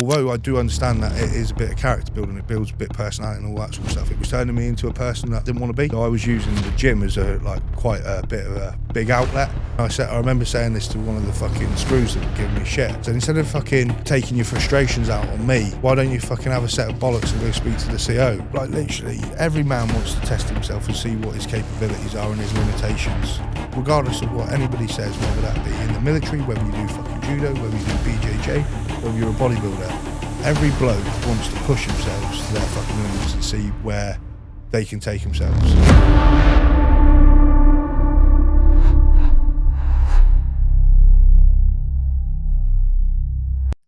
Although I do understand that it is a bit of character building, it builds a bit of personality and all that sort of stuff, it was turning me into a person that I didn't want to be. So I was using the gym as quite a bit of a big outlet. I remember saying this to one of the fucking screws that were giving me shit. So instead of fucking taking your frustrations out on me, why don't you fucking have a set of bollocks and go speak to the CO? Like literally, every man wants to test himself and see what his capabilities are and his limitations. Regardless of what anybody says, whether that be in the military, whether you do fucking judo, whether you do BJJ, whether you're a bodybuilder, every bloke wants to push themselves to their fucking limits and see where they can take themselves.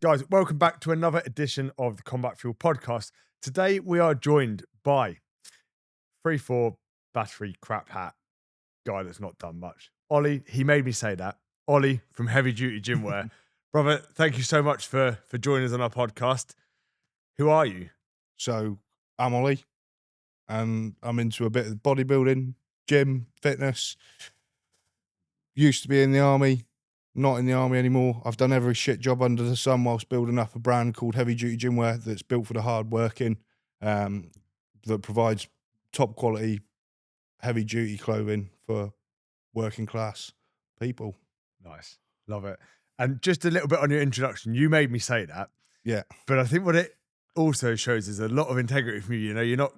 Guys, welcome back to another edition of the Combat Fuel podcast. Today we are joined by 3-4 battery crap hat guy that's not done much. Ollie, he made me say that. Ollie from Heavy Duty Gym Wear. Brother, thank you so much for joining us on our podcast. Who are you? So I'm Ollie, and I'm into a bit of bodybuilding, gym, fitness. Used to be in the army, not in the army anymore. I've done every shit job under the sun whilst building up a brand called Heavy Duty Gym Wear that's built for the hard working, that provides top quality heavy duty clothing for working class people. Nice. Love it. And just a little bit on your introduction, you made me say that. Yeah. But I think what it also shows is a lot of integrity from you. You know, you're not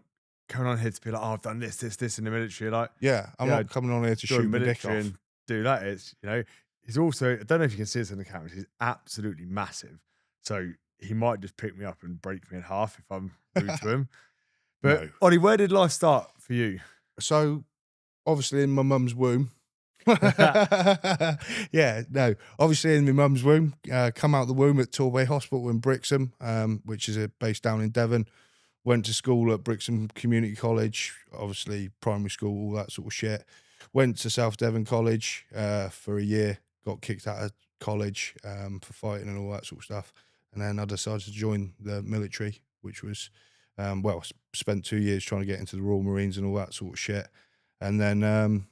coming on here to be like, oh, I've done this in the military. Like, Yeah, I'm not coming on here to shoot my dick off. And do that. It's, you know, he's also, I don't know if you can see this on the camera, he's absolutely massive. So he might just pick me up and break me in half if I'm rude to him. But No. Ollie, where did life start for you? So, obviously in my mum's womb. Yeah, no. Obviously in my mum's womb. Come out the womb at Torbay Hospital in Brixham, which is based down in Devon. Went to school at Brixham Community College, obviously primary school, all that sort of shit. Went to South Devon College for a year. Got kicked out of college for fighting and all that sort of stuff. And then I decided to join the military, which was, spent 2 years trying to get into the Royal Marines and all that sort of shit. And then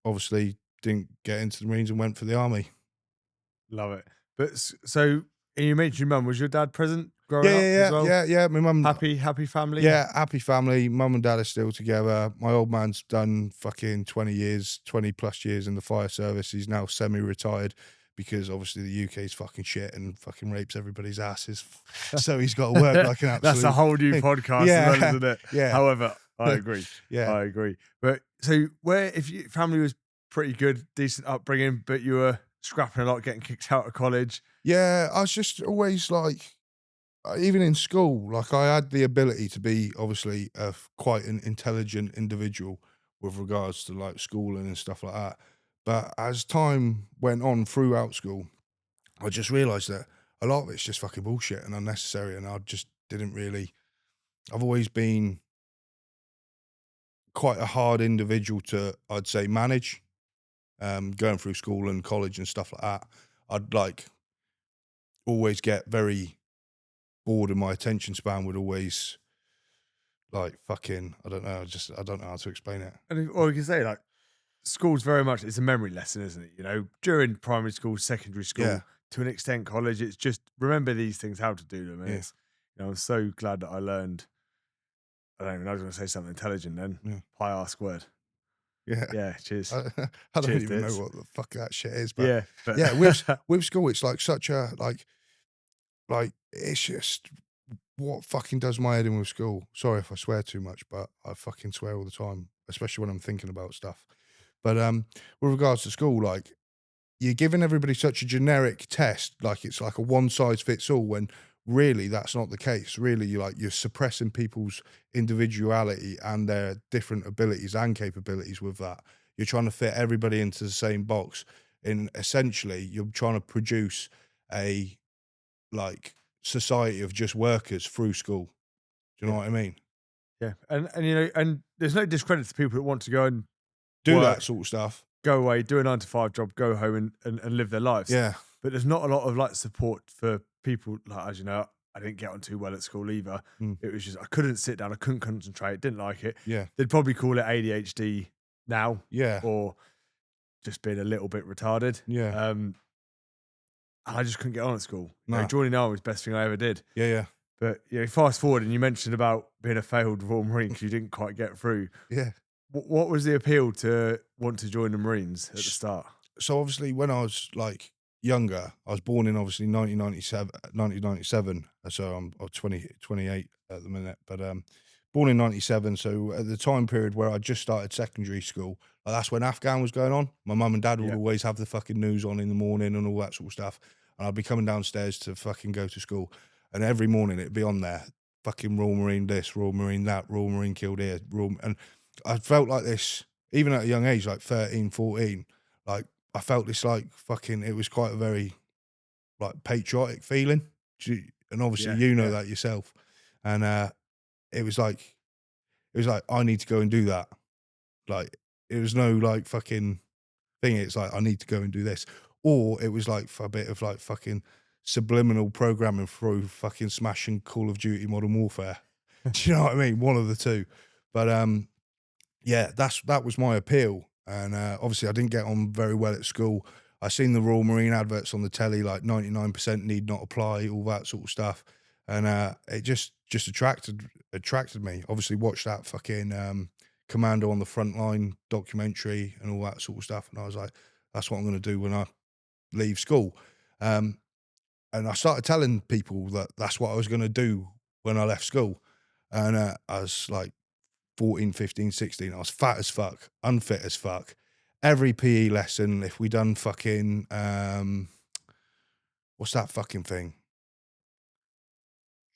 obviously didn't get into the Marines and went for the army. Love it. But so, and you mentioned your mum. Was your dad present growing up as well? Yeah. My mum. Happy family? Yeah, happy family. Mum and dad are still together. My old man's done fucking 20 plus years in the fire service. He's now semi-retired because obviously the UK's fucking shit and fucking rapes everybody's asses. So he's got to work like an absolute... That's a whole new podcast, isn't it? Yeah. However, I agree. Yeah. I agree. But so if your family was pretty good, decent upbringing, but you were scrapping a lot, getting kicked out of college? Yeah, I was just always like, even in school, like I had the ability to be obviously quite an intelligent individual with regards to like schooling and stuff like that. But as time went on throughout school, I just realised that a lot of it's just fucking bullshit and unnecessary. And I just didn't really, I've always been quite a hard individual to, I'd say, manage, going through school and college and stuff like that. I'd like always get very bored and my attention span would always like fucking, I don't know how to explain it. And or you can say like, school's very much, it's a memory lesson, isn't it? You know, during primary school, secondary school, to an extent college, it's just remember these things, how to do them. And it's, you know, I'm so glad that I learned, I was going to say something intelligent then. Pi R squared. Yeah, cheers. I don't Cheers, even dudes. know what the fuck that shit is, but yeah, with school, it's like such a, like it's just what fucking does my head in with school. Sorry if I swear too much, but I fucking swear all the time, especially when I'm thinking about stuff. But with regards to school, like you're giving everybody such a generic test, like it's like a one size fits all, when really that's not the case. Really, you're suppressing people's individuality and their different abilities and capabilities with that. You're trying to fit everybody into the same box. And essentially, you're trying to produce a like society of just workers through school. Do you know what I mean? Yeah, and you know, and there's no discredit to people that want to go and do work, that sort of stuff, go away, do a 9-to-5 job, go home and live their lives. Yeah. But there's not a lot of like support for people, like, as you know, I didn't get on too well at school either. It was just, I couldn't sit down, I couldn't concentrate, didn't like it. Yeah. They'd probably call it ADHD now. Yeah. Or just being a little bit retarded. Yeah. I just couldn't get on at school. You know, No. joining the army was the best thing I ever did. Yeah, yeah. But you know, fast forward, and you mentioned about being a failed Royal Marine because you didn't quite get through. Yeah. What was the appeal to want to join the Marines at the start? So obviously when I was like younger, I was born in obviously 1997. So I'm 28 at the minute, but born in 97. So at the time period where I just started secondary school, like that's when Afghan was going on. My mum and dad would Yeah. always have the fucking news on in the morning and all that sort of stuff. And I'd be coming downstairs to fucking go to school. And every morning it'd be on there, fucking Royal Marine this, Royal Marine that, Royal Marine killed here, and I felt like this, even at a young age, like 13, 14, like I felt this like fucking, it was quite a very like patriotic feeling. And obviously Yeah, you know yeah. that yourself. And it was like, I need to go and do that. Like, it was no like fucking thing. It's like, I need to go and do this. Or it was like for a bit of like fucking subliminal programming through fucking smashing Call of Duty Modern Warfare. Do you know what I mean? One of the two. But yeah, that was my appeal. And obviously I didn't get on very well at school. I seen the Royal Marine adverts on the telly, like 99% need not apply, all that sort of stuff. And it just attracted me. Obviously watched that fucking Commando on the Front Line documentary and all that sort of stuff. And I was like, that's what I'm going to do when I leave school. And I started telling people that that's what I was going to do when I left school. And I was like 14, 15, 16. I was fat as fuck, unfit as fuck. Every PE lesson, if we done fucking, what's that fucking thing?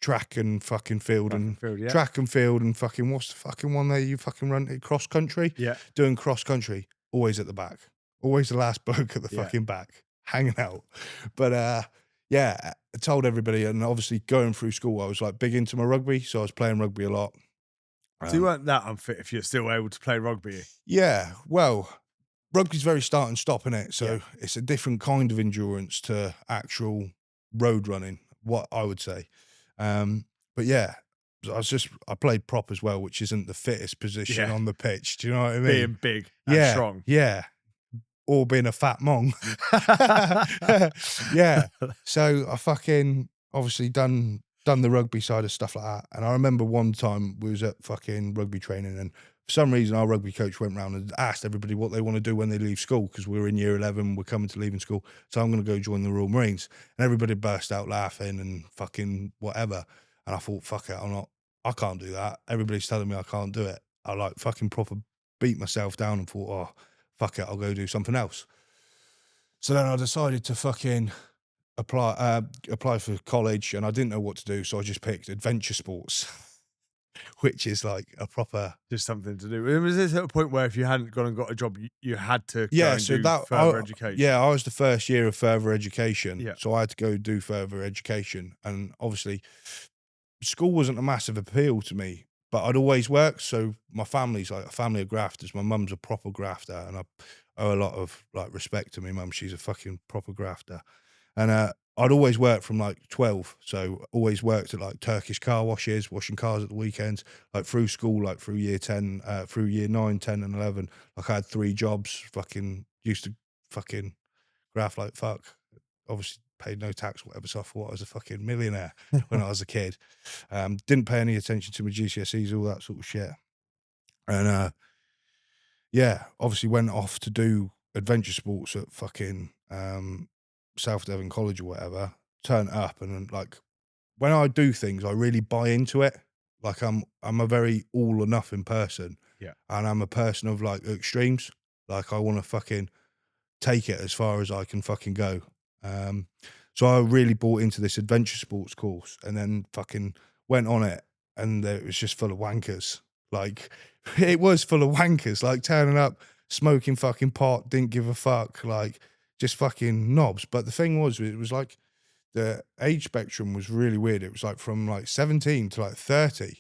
Track and fucking field and Yeah. track and field and fucking, what's the fucking one there you fucking run it? Cross country? Yeah. Doing cross country, always at the back. Always the last bloke at the Yeah. fucking back, hanging out. But yeah, I told everybody, and obviously going through school, I was like big into my rugby, so I was playing rugby a lot. So you weren't that unfit if you're still able to play rugby. Yeah, well, rugby's very start and stop, innit? So Yeah. it's a different kind of endurance to actual road running, what I would say. But yeah, I played prop as well, which isn't the fittest position Yeah. on the pitch. Do you know what I mean? Being big and Yeah, strong. yeah. Or being a fat mong. Yeah. So I fucking obviously done the rugby side of stuff like that. And I remember one time we was at fucking rugby training, and for some reason our rugby coach went round and asked everybody what they want to do when they leave school, because we were in year 11, we're coming to leaving school. So I'm going to go join the Royal Marines. And everybody burst out laughing and fucking whatever. And I thought, fuck it, I can't do that. Everybody's telling me I can't do it. I like fucking proper beat myself down and thought, oh, fuck it, I'll go do something else. So then I decided to fucking apply for college, and I didn't know what to do, so I just picked adventure sports, which is like a proper Just something to do. Was this at a point where if you hadn't gone and got a job, you had to go and so do that further education? Yeah, I was the first year of further education, Yeah. so I had to go do further education, and obviously school wasn't a massive appeal to me, but I'd always worked. So my family's like a family of grafters. My mum's a proper grafter, and I owe a lot of like respect to my mum. She's a fucking proper grafter. And I'd always worked from like 12. So always worked at like Turkish car washes, washing cars at the weekends, like through school, like through year 10, through year 9, 10 and 11. Like I had 3 jobs, fucking used to fucking graft like fuck. Obviously paid no tax, whatever. So I thought I was a fucking millionaire when I was a kid. Didn't pay any attention to my GCSEs, all that sort of shit. And yeah, obviously went off to do adventure sports at fucking South Devon College or whatever. Turn up, and like when I do things, I really buy into it. Like I'm a very all or nothing person. Yeah. And I'm a person of like extremes. Like I want to fucking take it as far as I can fucking go. So I really bought into this adventure sports course, and then fucking went on it, and it was just full of wankers. Like it was full of wankers, like turning up, smoking fucking pot, didn't give a fuck, like just fucking knobs. But the thing was, it was like the age spectrum was really weird. It was like from like 17 to like 30. Do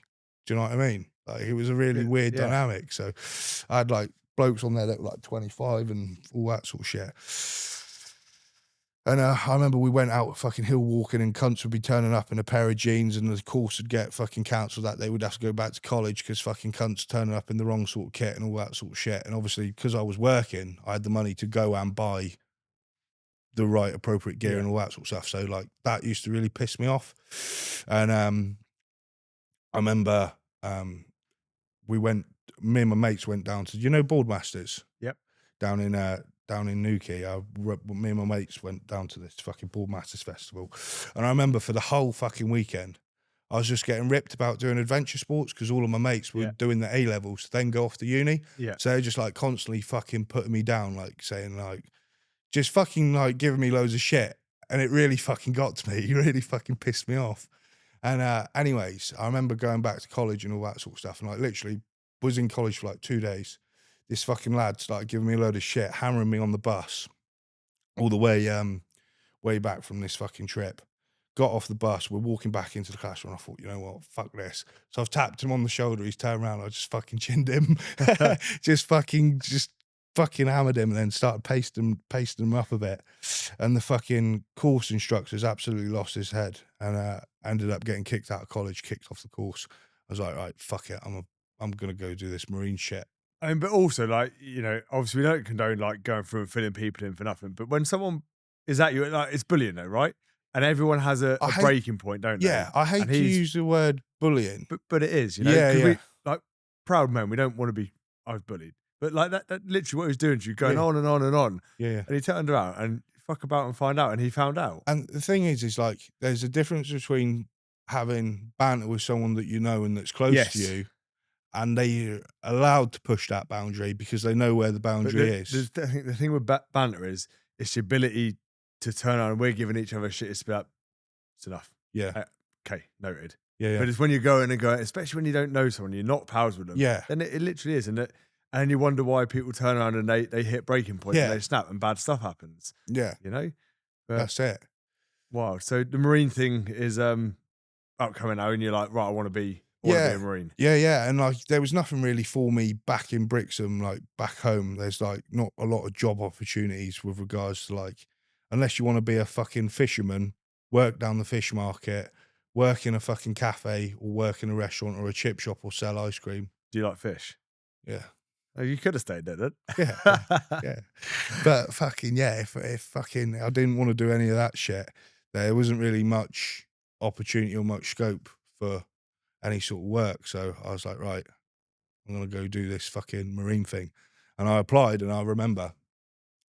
you know what I mean? Like it was a really weird dynamic. So I had like blokes on there that were like 25 and all that sort of shit. And I remember we went out fucking hill walking, and cunts would be turning up in a pair of jeans, and the course would get fucking cancelled that they would have to go back to college because fucking cunts turning up in the wrong sort of kit and all that sort of shit. And obviously, because I was working, I had the money to go and buy the right appropriate gear Yeah. and all that sort of stuff. So like that used to really piss me off. And I remember we went, me and my mates went down to, you know, Boardmasters Yep. down in Newquay. Me and my mates went down to this fucking Boardmasters festival, and I remember for the whole fucking weekend, I was just getting ripped about doing adventure sports because all of my mates were Yeah. doing the A levels, then go off to uni. Yeah. So they're just like constantly fucking putting me down, like saying like, just fucking like giving me loads of shit, and it really fucking got to me. It really fucking pissed me off. And anyways, I remember going back to college and all that sort of stuff, and like literally was in college for like 2 days. This fucking lad started giving me a load of shit, hammering me on the bus all the way back from this fucking trip. Got off the bus, we're walking back into the classroom. I thought, you know what, fuck this. So I've tapped him on the shoulder. He's turned around. I just fucking chinned him, just fucking hammered him, and then started pasting him up a bit. And the fucking course instructor's absolutely lost his head, and ended up getting kicked out of college, kicked off the course. I was like, right, fuck it, I'm gonna go do this marine shit. I mean, but also, like, you know, obviously we don't condone like going through and filling people in for nothing. But when someone is at you, like, it's bullying, though, right? And everyone has a I hate- breaking point, don't they? Yeah, I hate And to use the word bullying. but it is, you know. Yeah, 'Cause yeah. we, like, proud men, we don't want to be. I was bullied, but like that literally what he was doing to you, going Yeah. on and on and on. Yeah, yeah. And he turned around and fuck about and find out, and he found out. And the thing is like, there's a difference between having banter with someone that you know and that's close Yes. to you, and they're allowed to push that boundary because they know where the But boundary is. the thing with banter is it's the ability to turn around and we're giving each other shit. It's about it's enough. Yeah, Okay, noted. yeah, yeah. But it's when you go in and go, especially when you don't know someone, you're not pals with them. Yeah. Then it literally is, and you wonder why people turn around and they hit breaking point Yeah. and they snap and bad stuff happens. Yeah, You know, but that's it. wow. So the marine thing is upcoming now, and you're like, right, I want to be a marine. Yeah, yeah. And like, there was nothing really for me back in Brixham, like back home. There's like not a lot of job opportunities with regards to like, unless you want to be a fucking fisherman, work down the fish market, work in a fucking cafe, or work in a restaurant or a chip shop or sell ice cream. Do you like fish? Yeah. Oh, you could have stayed there, then. Yeah. Yeah. But fucking, yeah, if fucking, I didn't want to do any of that shit, there wasn't really much opportunity or much scope for any sort of work. So I was like, right, I'm going to go do this fucking marine thing. And I applied, and I remember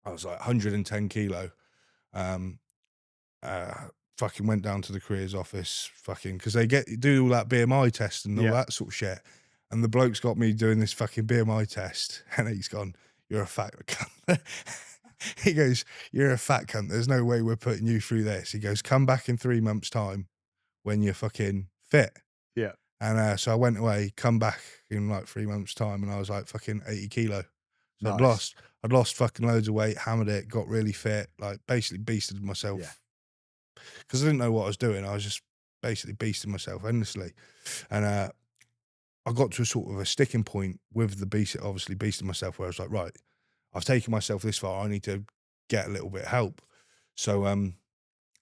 I was like 110 kilo. Fucking went down to the careers office, fucking, because they do all that BMI test and all Yeah. that sort of shit. And the bloke's got me doing this fucking BMI test, and he's gone, "You're a fat cunt." He goes, "You're a fat cunt. There's no way we're putting you through this." He goes, "Come back in 3 months' time when you're fucking fit." Yeah. And so I went away, come back in like 3 months' time, and I was like fucking 80 kilo. So Nice. I'd lost fucking loads of weight, hammered it, got really fit, like basically beasted myself. Yeah. Because I didn't know what I was doing. I was just basically beasting myself endlessly. And I got to a sort of a sticking point with the beasting myself, where I was like, right, I've taken myself this far. I need to get a little bit of help. So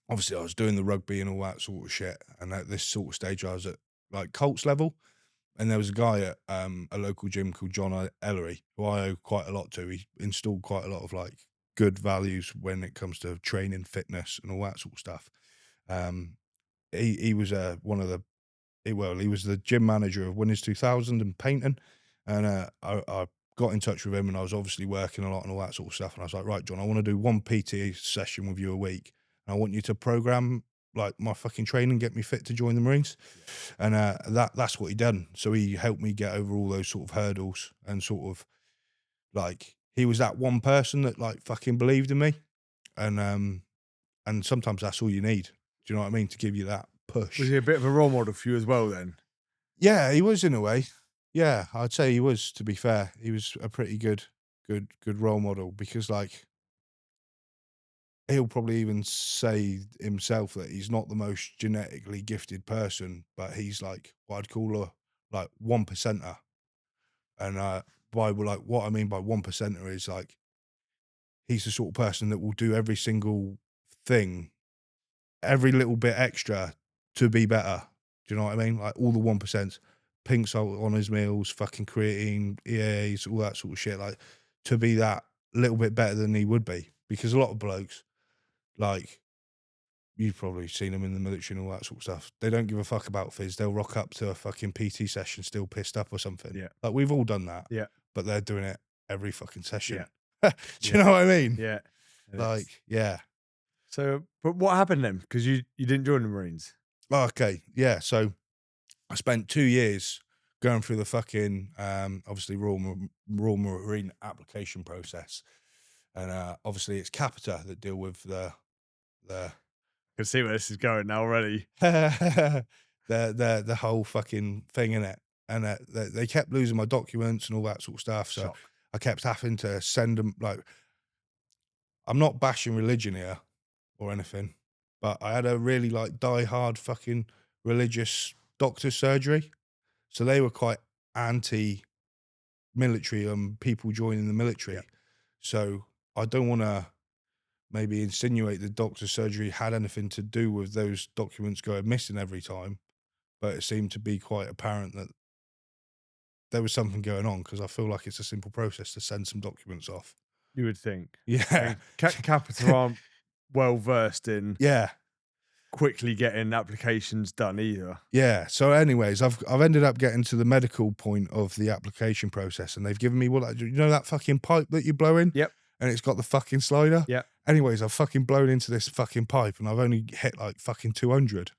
obviously I was doing the rugby and all that sort of shit. And at this sort of stage, I was at like Colts level. And there was a guy at a local gym called John Ellery, who I owe quite a lot to. He installed quite a lot of like good values when it comes to training, fitness, and all that sort of stuff. He was he was the gym manager of Winners 2000 and painting, and I got in touch with him, and I was obviously working a lot and all that sort of stuff. And I was like, right, John, I want to do one PT session with you a week, and I want you to program like my fucking training, get me fit to join the Marines. And that's what he done. So he helped me get over all those sort of hurdles, and sort of like, he was that one person that like fucking believed in me. And sometimes that's all you need. Do you know what I mean? To give you that push. Was he a bit of a role model for you as well then? Yeah, he was in a way. Yeah, I'd say he was, to be fair. He was a pretty good role model, because like, he'll probably even say himself that he's not the most genetically gifted person, but he's like what I'd call a like 1%er. And by like, what I mean by 1%er is like, he's the sort of person that will do every single thing, every little bit extra to be better. Do you know what I mean? Like all the 1%, pink salt on his meals, fucking creatine, EAs, all that sort of shit, like to be that little bit better than he would be. Because a lot of blokes, Like, you've probably seen them in the military and all that sort of stuff. They don't give a fuck about phys. They'll rock up to a fucking PT session still pissed up or something. Yeah. Like, we've all done that. Yeah. But they're doing it every fucking session. Yeah. Do you know what I mean? Yeah. And it's- Like, yeah. So, but what happened then? Because you didn't join the Marines. Oh, okay. Yeah. So I spent 2 years going through the fucking, obviously Royal Marine application process. And obviously it's Capita that deal with the I can see where this is going now already. the whole fucking thing in it. And they kept losing my documents and all that sort of stuff. So Shock. I kept having to send them, like, I'm not bashing religion here or anything, but I had a really like die-hard fucking religious doctor's surgery. So they were quite anti-military and people joining the military. Yep. So I don't want to maybe insinuate the doctor's surgery had anything to do with those documents going missing every time, but it seemed to be quite apparent that there was something going on, because I feel like it's a simple process to send some documents off. You would think. Yeah. Capita aren't well versed in Yeah. quickly getting applications done either. Yeah. So, anyways, I've ended up getting to the medical point of the application process, and they've given me that fucking pipe that you blow in? Yep. And it's got the fucking slider? Yep. Anyways, I've fucking blown into this fucking pipe and I've only hit like fucking 200.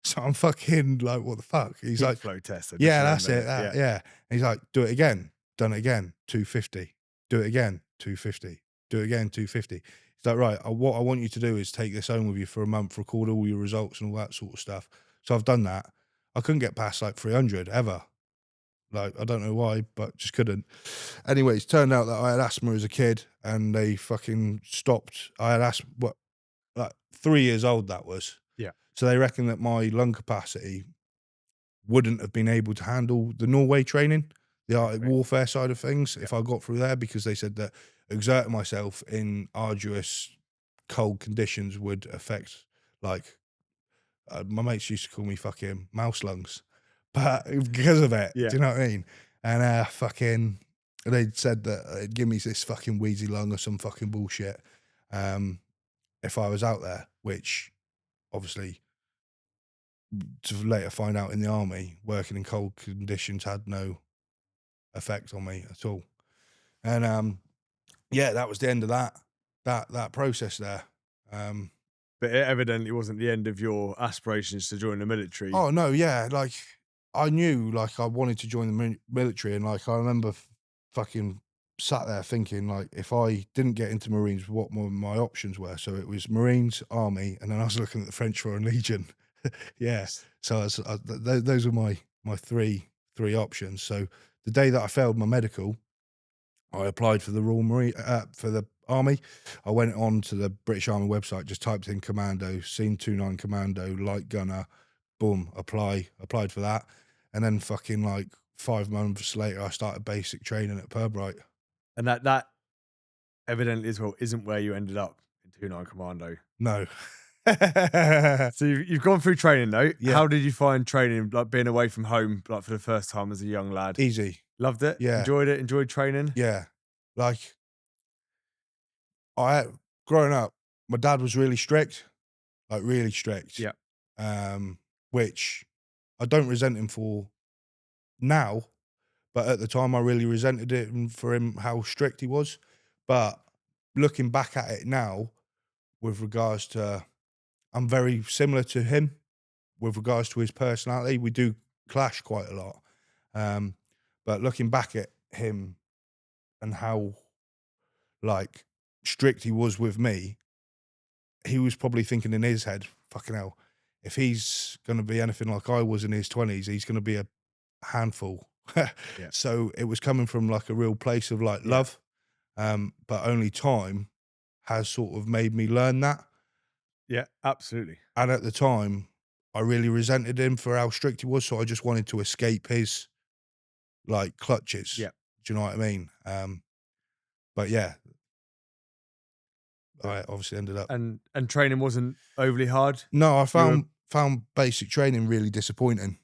So I'm fucking like, what the fuck? He's Heat like, flow test. yeah, that's it. Yeah. And he's like, do it again. Done it again. 250. Do it again. 250. Do it again. 250. He's like, right, what I want you to do is take this home with you for a month, record all your results and all that sort of stuff. So I've done that. I couldn't get past like 300 ever. Like, I don't know why, but just couldn't. Anyways, turned out that I had asthma as a kid and they fucking stopped. I had asthma, like 3 years old that was. Yeah. So they reckon that my lung capacity wouldn't have been able to handle the Norway training, the Arctic warfare side of things, if I got through there, because they said that exerting myself in arduous cold conditions would affect, like, my mates used to call me fucking mouse lungs, but because of it, Yeah. do you know what I mean? And fucking, they said that it'd give me this fucking wheezy lung or some fucking bullshit if I was out there, which obviously to later find out in the army, working in cold conditions had no effect on me at all. And yeah, that was the end of that process there. But it evidently wasn't the end of your aspirations to join the military. Oh no, yeah, like I knew like I wanted to join the military, and like I remember fucking sat there thinking like if I didn't get into Marines, what my options were. So it was Marines, Army, and then I was looking at the French Foreign Legion. Yeah, so those were my three options. So the day that I failed my medical, I applied for the Royal Marine for the Army. I went on to the British Army website, just typed in commando, scene 29 commando, light gunner, boom, applied for that. And then fucking like 5 months later, I started basic training at RHA. And that evidently as well isn't where you ended up in 29 Commando. No. So you've gone through training though. Yeah. How did you find training, like being away from home, like for the first time as a young lad? Easy. Loved it? Yeah. Enjoyed it? Enjoyed training? Yeah. Like, growing up, my dad was really strict, like really strict. Yeah. Which I don't resent him for now, but at the time I really resented it for him, how strict he was. But looking back at it now, with regards to, I'm very similar to him with regards to his personality. We do clash quite a lot. But looking back at him and how like strict he was with me, he was probably thinking in his head, fucking hell, if he's going to be anything like I was in his 20s, he's going to be a handful. Yeah. So it was coming from like a real place of like love. But only time has sort of made me learn that. Yeah, absolutely. And at the time, I really resented him for how strict he was. So I just wanted to escape his like clutches. Yeah. Do you know what I mean? But yeah, I obviously ended up. And training wasn't overly hard? No, I found basic training really disappointing.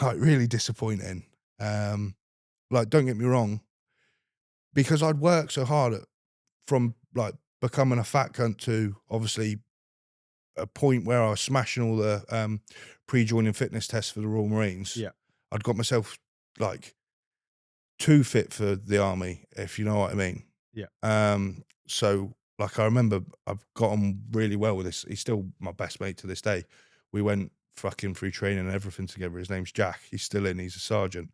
Like really disappointing. Like, don't get me wrong, because I'd worked so hard from like becoming a fat cunt to obviously a point where I was smashing all the pre-joining fitness tests for the Royal Marines. Yeah. I'd got myself like too fit for the army, if you know what I mean. Yeah. So like I remember I've got on really well with this. He's still my best mate to this day. We went fucking through training and everything together. His name's Jack. He's still in. He's a sergeant.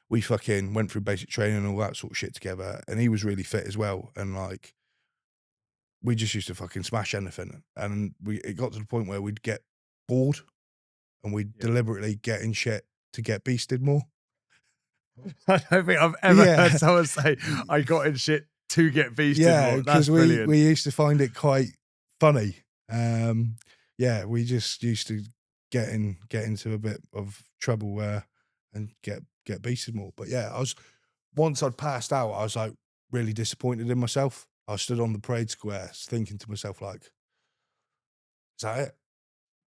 We fucking went through basic training and all that sort of shit together. And he was really fit as well. And like, we just used to fucking smash anything. And it got to the point where we'd get bored and we'd deliberately get in shit to get beasted more. I don't think I've ever Yeah. heard someone say, I got in shit to get beasted Yeah, more. That's because brilliant. we used to find it quite funny. Yeah, we just used to get into a bit of trouble and get beasted more. But yeah, once I'd passed out, I was like really disappointed in myself. I stood on the parade square thinking to myself like, is that it?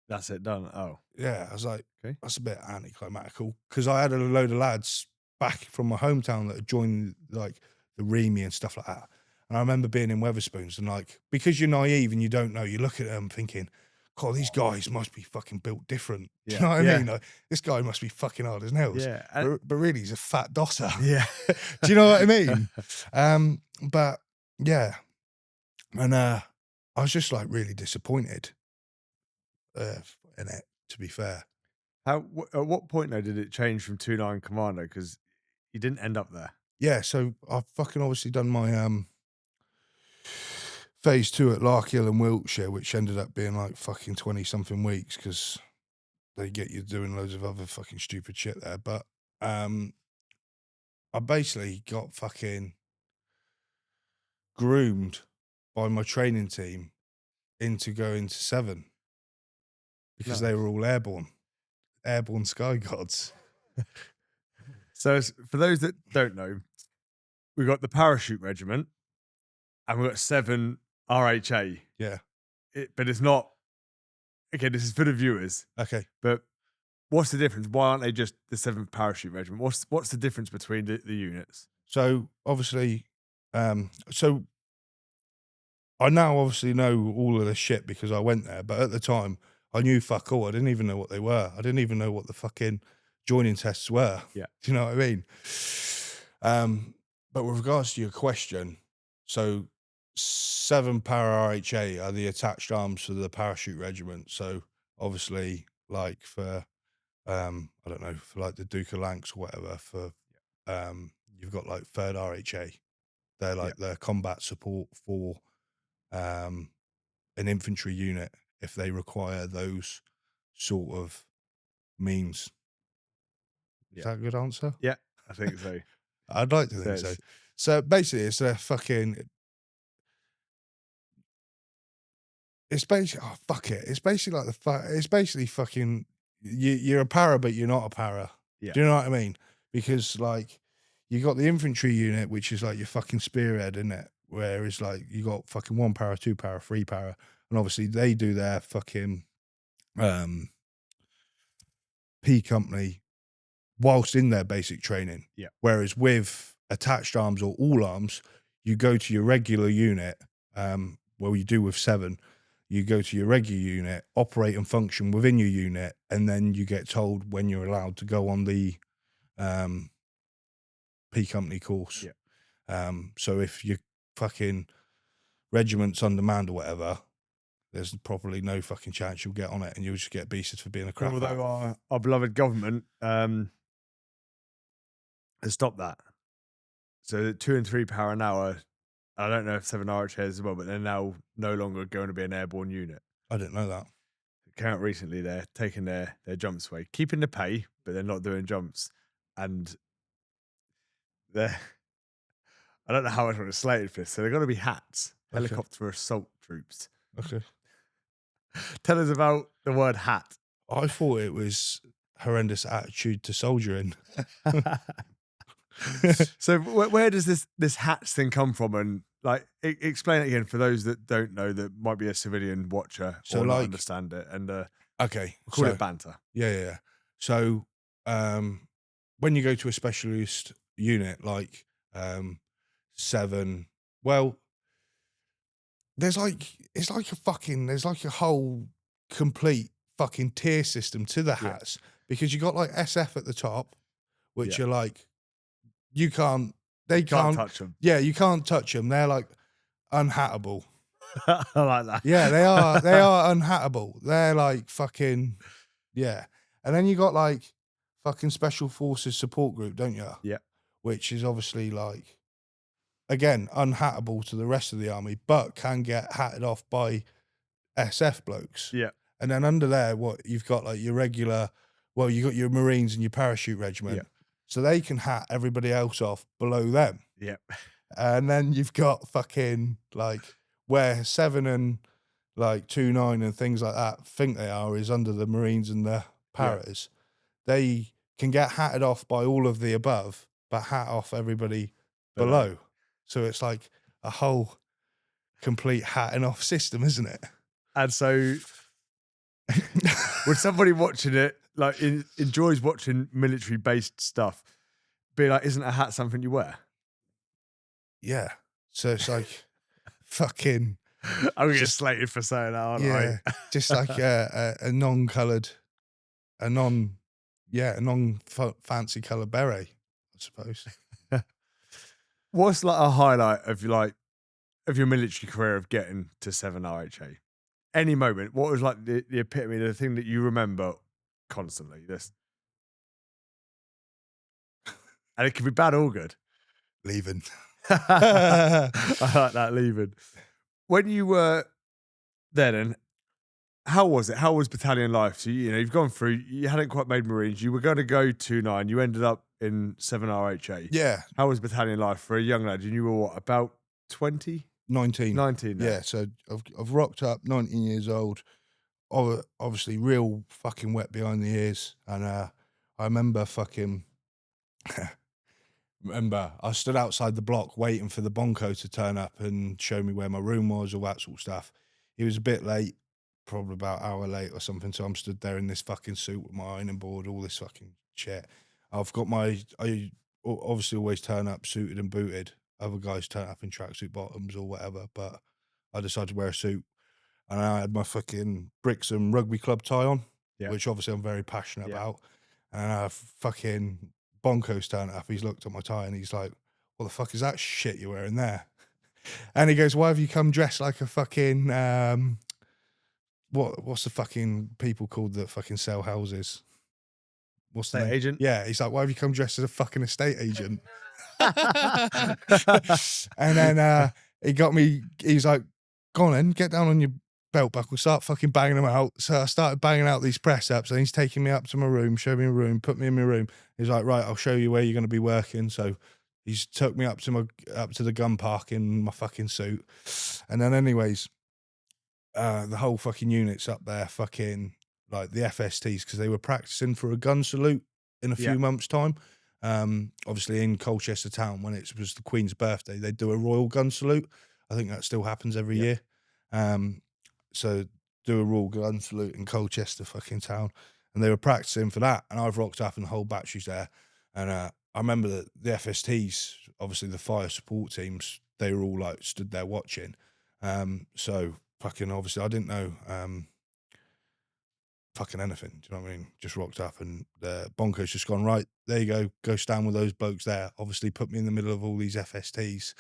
That's it, done. Oh. Yeah, I was like, Okay. that's a bit anticlimactical because I had a load of lads back from my hometown that had joined like the RHA and stuff like that. And I remember being in Weatherspoons and like, because you're naive and you don't know, you look at them thinking, God, these guys must be fucking built different. Do you know what I mean? Like, this guy must be fucking hard as nails. Yeah. But really, he's a fat dosser. Yeah. Do you know what I mean? But yeah. And I was just like really disappointed in it, to be fair. At what point though did it change from 2-9 Commando? Because you didn't end up there. Yeah, so I've fucking obviously done my phase 2 at Larkhill in Wiltshire, which ended up being like fucking 20-something weeks because they get you doing loads of other fucking stupid shit there. But I basically got fucking groomed by my training team into going to 7 because they were all airborne sky gods. So for those that don't know, we've got the parachute regiment and we've got 7 RHA. Yeah. But it's not, okay, this is for the viewers, Okay. but what's the difference? Why aren't they just the 7th parachute regiment? What's the difference between the units? So obviously, so I now obviously know all of this shit because I went there, but at the time I knew fuck all. I didn't even know what they were. I didn't even know what the fucking joining tests were. Yeah. Do you know what I mean? But with regards to your question, so 7 Para RHA are the attached arms for the parachute regiment. So obviously, like for I don't know, for like the Duke of Lancs or whatever, for you've got like 3rd RHA. They're like the combat support for an infantry unit if they require those sort of means. Is that a good answer? Yeah, I think so. I'd like to think so. So basically, it's a fucking. It's basically fuck it. It's basically like it's basically fucking. You're a para, but you're not a para. Yeah. Do you know what I mean? Because like you got the infantry unit, which is like your fucking spearhead, isn't it? Whereas like you got fucking 1 para, 2 para, 3 para, and obviously they do their fucking P company whilst in their basic training. Yeah. Whereas with attached arms or all arms, you go to your regular unit. Well, you do with 7. You go to your regular unit, operate and function within your unit, and then you get told when you're allowed to go on the P company course. Yeah. So if your fucking regiment's undermanned or whatever, there's probably no fucking chance you'll get on it, and you'll just get beasted for being a crap. Although our beloved government has stopped that. So 2 and 3 power an hour. I don't know if 7 RHA as well, but they're now no longer going to be an airborne unit. I didn't know that. It came out recently. They're taking their jumps away, keeping the pay, but they're not doing jumps. And I don't know how much I'm slated for this. So they're going to be hats, helicopter assault troops. Okay. Tell us about the word hat. I thought it was horrendous attitude to soldiering. So where does this hats thing come from? And like, explain it again for those that don't know, that might be a civilian watcher or not understand it. And okay, we'll call it banter. Yeah. So when you go to a specialist unit like 7, well, there's like, it's like a fucking, there's like a whole complete fucking tier system to the Yeah. hats, because you got like SF at the top, which Yeah. are like, you can't, they Can't can't, touch them. yeah, you can't touch them. They're like unhattable. I like that. Yeah, they are unhattable. They're like fucking, yeah. And then you got like fucking special forces support group, don't you? Yeah. Which is obviously like, again, unhattable to the rest of the army, but can get hatted off by SF blokes. Yeah. And then under there, what you've got like your regular, well, you got your Marines and your parachute regiment. Yeah. So they can hat everybody else off below them. Yeah. And then you've got fucking like where 7 and like 2-9 and things like that think they are is under the Marines and the Paras. They can get hatted off by all of the above, but hat off everybody below. So it's like a whole complete hatting off system, isn't it? And so would somebody watching it, like enjoys watching military based stuff, be like, isn't a hat something you wear? Yeah. So it's like fucking, I'm gonna get slated for saying that, aren't yeah, I? just like a non-coloured, a non-fancy colour beret, I suppose. What's like a highlight of your military career of getting to 7 RHA? Any moment, what was like the epitome, the thing that you remember constantly? This, and it can be bad or good. Leaving. I like that, leaving. When you were there, then how was it? How was battalion life? So you've gone through. You hadn't quite made Marines. You were going to go 2-9. You ended up in 7 RHA. Yeah. How was battalion life for a young lad? And you were what, about 20? 19. 19 now. Yeah, so I've rocked up, 19 years old, obviously real fucking wet behind the ears. And I remember I stood outside the block waiting for the bonko to turn up and show me where my room was, all that sort of stuff. He was a bit late, probably about an hour late or something, so I'm stood there in this fucking suit with my ironing board, all this fucking shit. I obviously always turn up suited and booted. Other guys turn up in tracksuit bottoms or whatever, but I decided to wear a suit, and I had my fucking Brixham rugby club tie on, which obviously I'm very passionate about. And I fucking Bonko's turned up. He's looked at my tie and he's like, "What the fuck is that shit you're wearing there?" And he goes, "Why have you come dressed like a fucking what's the fucking people called that fucking sell houses? What's the Estate name? agent? Yeah, he's like, "Why have you come dressed as a fucking estate agent?" And then he got me, he's like, "Go on then, get down on your belt buckle, start fucking banging them out." So I started banging out these press ups, and he's taking me up to my room, showed me a room, put me in my room. He's like, "Right, I'll show you where you're going to be working." So he's took me up to the gun park in my fucking suit. And then anyways, the whole fucking unit's up there, fucking like the FSTs, because they were practicing for a gun salute in a few months' time. Obviously in Colchester town, when it was the Queen's birthday, they do a royal gun salute. I think that still happens every year. So do a royal gun salute in Colchester fucking town, and they were practicing for that. And I've rocked up, and the whole battery's there. And I remember that the FSTs, obviously the fire support teams, they were all like stood there watching. So fucking obviously I didn't know fucking anything. Do you know what I mean? Just rocked up, and the Bonko's just gone, "Right, there you go stand with those blokes there." Obviously put me in the middle of all these FSTs,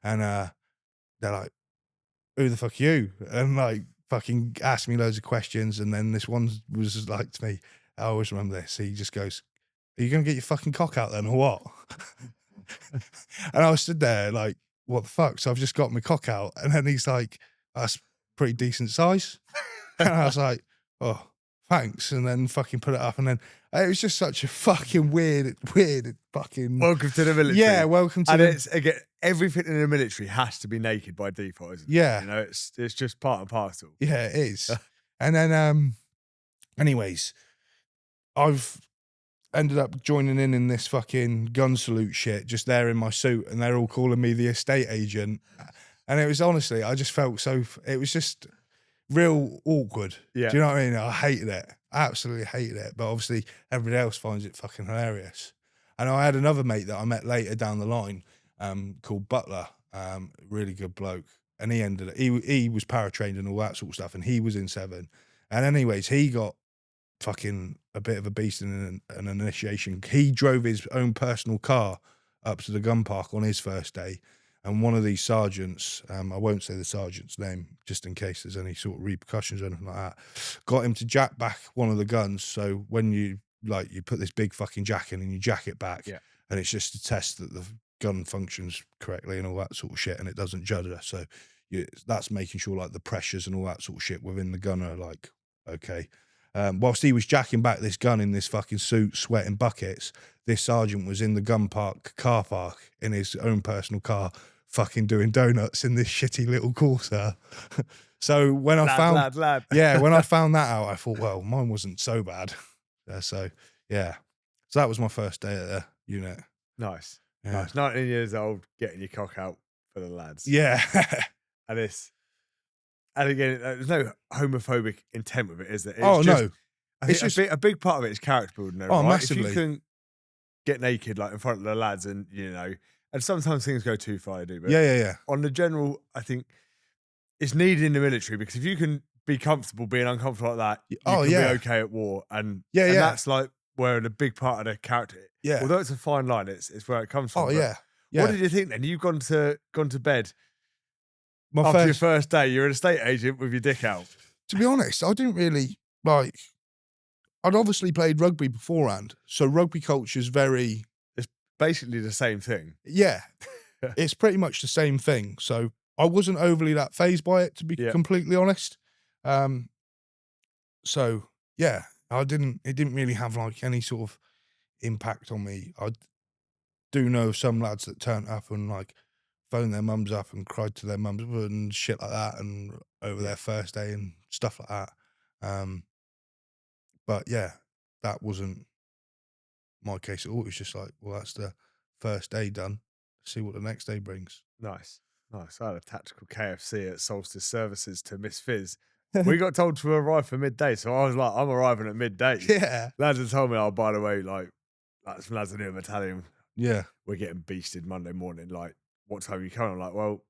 and they're like, "Who the fuck are you?" And like fucking asked me loads of questions. And then this one was like to me, I always remember this, he just goes, "Are you gonna get your fucking cock out then or what?" And I was stood there like, what the fuck? So I've just got my cock out, and then he's like, "That's pretty decent size." And I was like, "Oh, thanks." And then fucking put it up, and then it was just such a fucking weird fucking Welcome to the military. Yeah, welcome to and the it's again, everything in the military has to be naked by default, isn't it? Yeah. You know, it's just part and parcel. Yeah, it is. And then anyways, I've ended up joining in this fucking gun salute shit, just there in my suit, and they're all calling me the estate agent. And it was honestly, I just felt it was just real awkward. Yeah. Do you know what I mean? I hated it. I absolutely hated it. But obviously everybody else finds it fucking hilarious. And I had another mate that I met later down the line called Butler, really good bloke. and he ended it. He was para trained and all that sort of stuff, and he was in 7. And anyways, he got fucking a bit of a beast in an initiation. He drove his own personal car up to the gun park on his first day, and one of these sergeants, I won't say the sergeant's name just in case there's any sort of repercussions or anything like that, got him to jack back one of the guns. So when you put this big fucking jack in and you jack it back, and it's just to test that the gun functions correctly and all that sort of shit, and it doesn't judder. So that's making sure like the pressures and all that sort of shit within the gun are like okay. Whilst he was jacking back this gun in this fucking suit, sweating buckets, this sergeant was in the gun park car park in his own personal car, fucking doing donuts in this shitty little Corsa. So when I found when I found that out, I thought, well, mine wasn't so bad. So that was my first day at the unit. Nice. 19 years old, getting your cock out for the lads. Yeah. And again, there's no homophobic intent with it, is there? No. I think a big part of it is character building, though, right? Massively. If you can get naked like in front of the lads, and and sometimes things go too far, I do. But yeah. On the general, I think it's needed in the military, because if you can be comfortable being uncomfortable like that, you can be okay at war. And that's like where the big part of the character. Yeah. Although it's a fine line, it's where it comes from. Oh yeah. What did you think then? You've gone to bed. After your first day, you're an estate agent with your dick out. To be honest, I didn't really like. I'd obviously played rugby beforehand, so rugby culture is very. It's basically the same thing. Yeah, it's pretty much the same thing. So I wasn't overly that fazed by it, to be completely honest. So yeah, I didn't. It didn't really have like any sort of impact on me. I do know some lads that turned up and like phoned their mums up and cried to their mums and shit like that, and over their first day and stuff like that. But yeah, that wasn't my case at all. It was just like, well, that's the first day done. See what the next day brings. Nice. I had a tactical KFC at Solstice Services to Miss Fizz. We got told to arrive for midday, so I was like, I'm arriving at midday. Yeah. Lads had told me, oh, by the way, like some lads in the battalion. Yeah. We're getting beasted Monday morning. Like, what time are you coming? I'm like, well,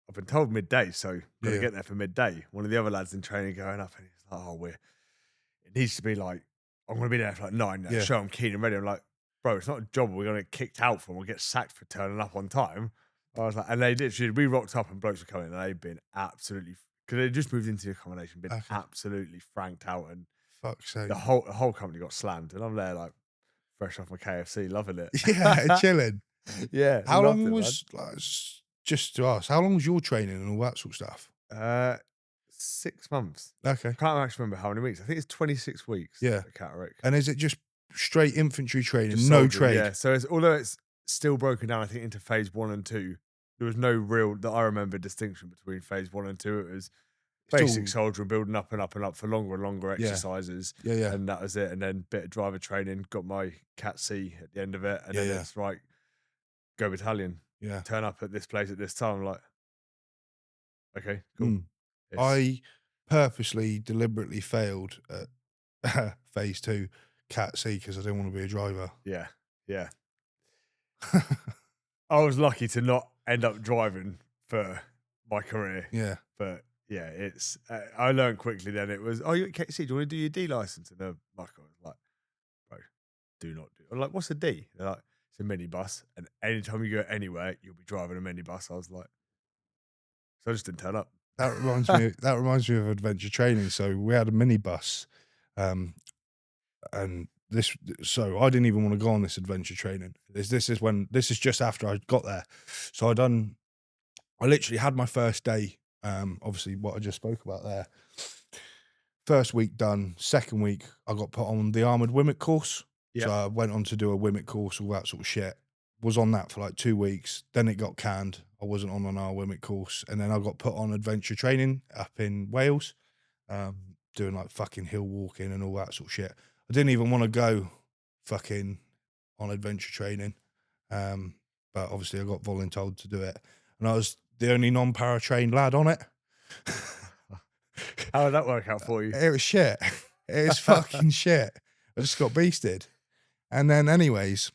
I've been told midday, so gotta get there for midday. One of the other lads in training going up, and he's like, oh, it needs to be like, I'm gonna be there for like 9. Yeah. Show I'm keen and ready. I'm like, bro, it's not a job we're gonna get kicked out from. We'll get sacked for turning up on time. I was like, and they literally, we rocked up and blokes were coming, and they'd been absolutely, because they just moved into the accommodation, been absolutely franked out, and fuck's sake, the whole company got slammed, and I'm there like fresh off my KFC, loving it. Yeah, chilling. Yeah. How long was just to ask? How long was your training and all that sort of stuff? 6 months. Okay. Can't actually remember how many weeks. I think it's 26 weeks. Yeah. At Para RHA. And is it just straight infantry training, Just no soldier, trade? Yeah. So although it's still broken down, I think, into phase 1 and 2, there was no real, that I remember, distinction between phase 1 and 2. It was basic soldier and building up and up and up for longer and longer exercises. Yeah. And that was it. And then bit of driver training, got my Cat C at the end of it. And then it's like, go battalion. Yeah. Turn up at this place at this time. I'm like, okay, cool. I purposely, deliberately failed at phase 2 Cat C because I didn't want to be a driver. Yeah. I was lucky to not end up driving for my career. Yeah. But yeah, it's, I learned quickly then it was, oh, you at KC, do you want to do your D license? And the Michael was like, bro, do not do. I'm like, what's a D? They're like, it's a minibus. And anytime you go anywhere, you'll be driving a minibus. I was like, so I just didn't turn up. That reminds me of adventure training. So we had a minibus, and so I didn't even want to go on this adventure training. This is just after I got there. So I literally had my first day, obviously what I just spoke about there. First week done. Second week, I got put on the armoured Wimmick course. Yeah. So I went on to do a Wimmick course, all that sort of shit. Was on that for like 2 weeks. Then it got canned. I wasn't on our Wimmick course. And then I got put on adventure training up in Wales, doing like fucking hill walking and all that sort of shit. I didn't even want to go fucking on adventure training. But obviously I got volunteered to do it. And I was the only non-para trained lad on it. How did that work out for you? It was shit. It was fucking shit. I just got beasted. And then anyways,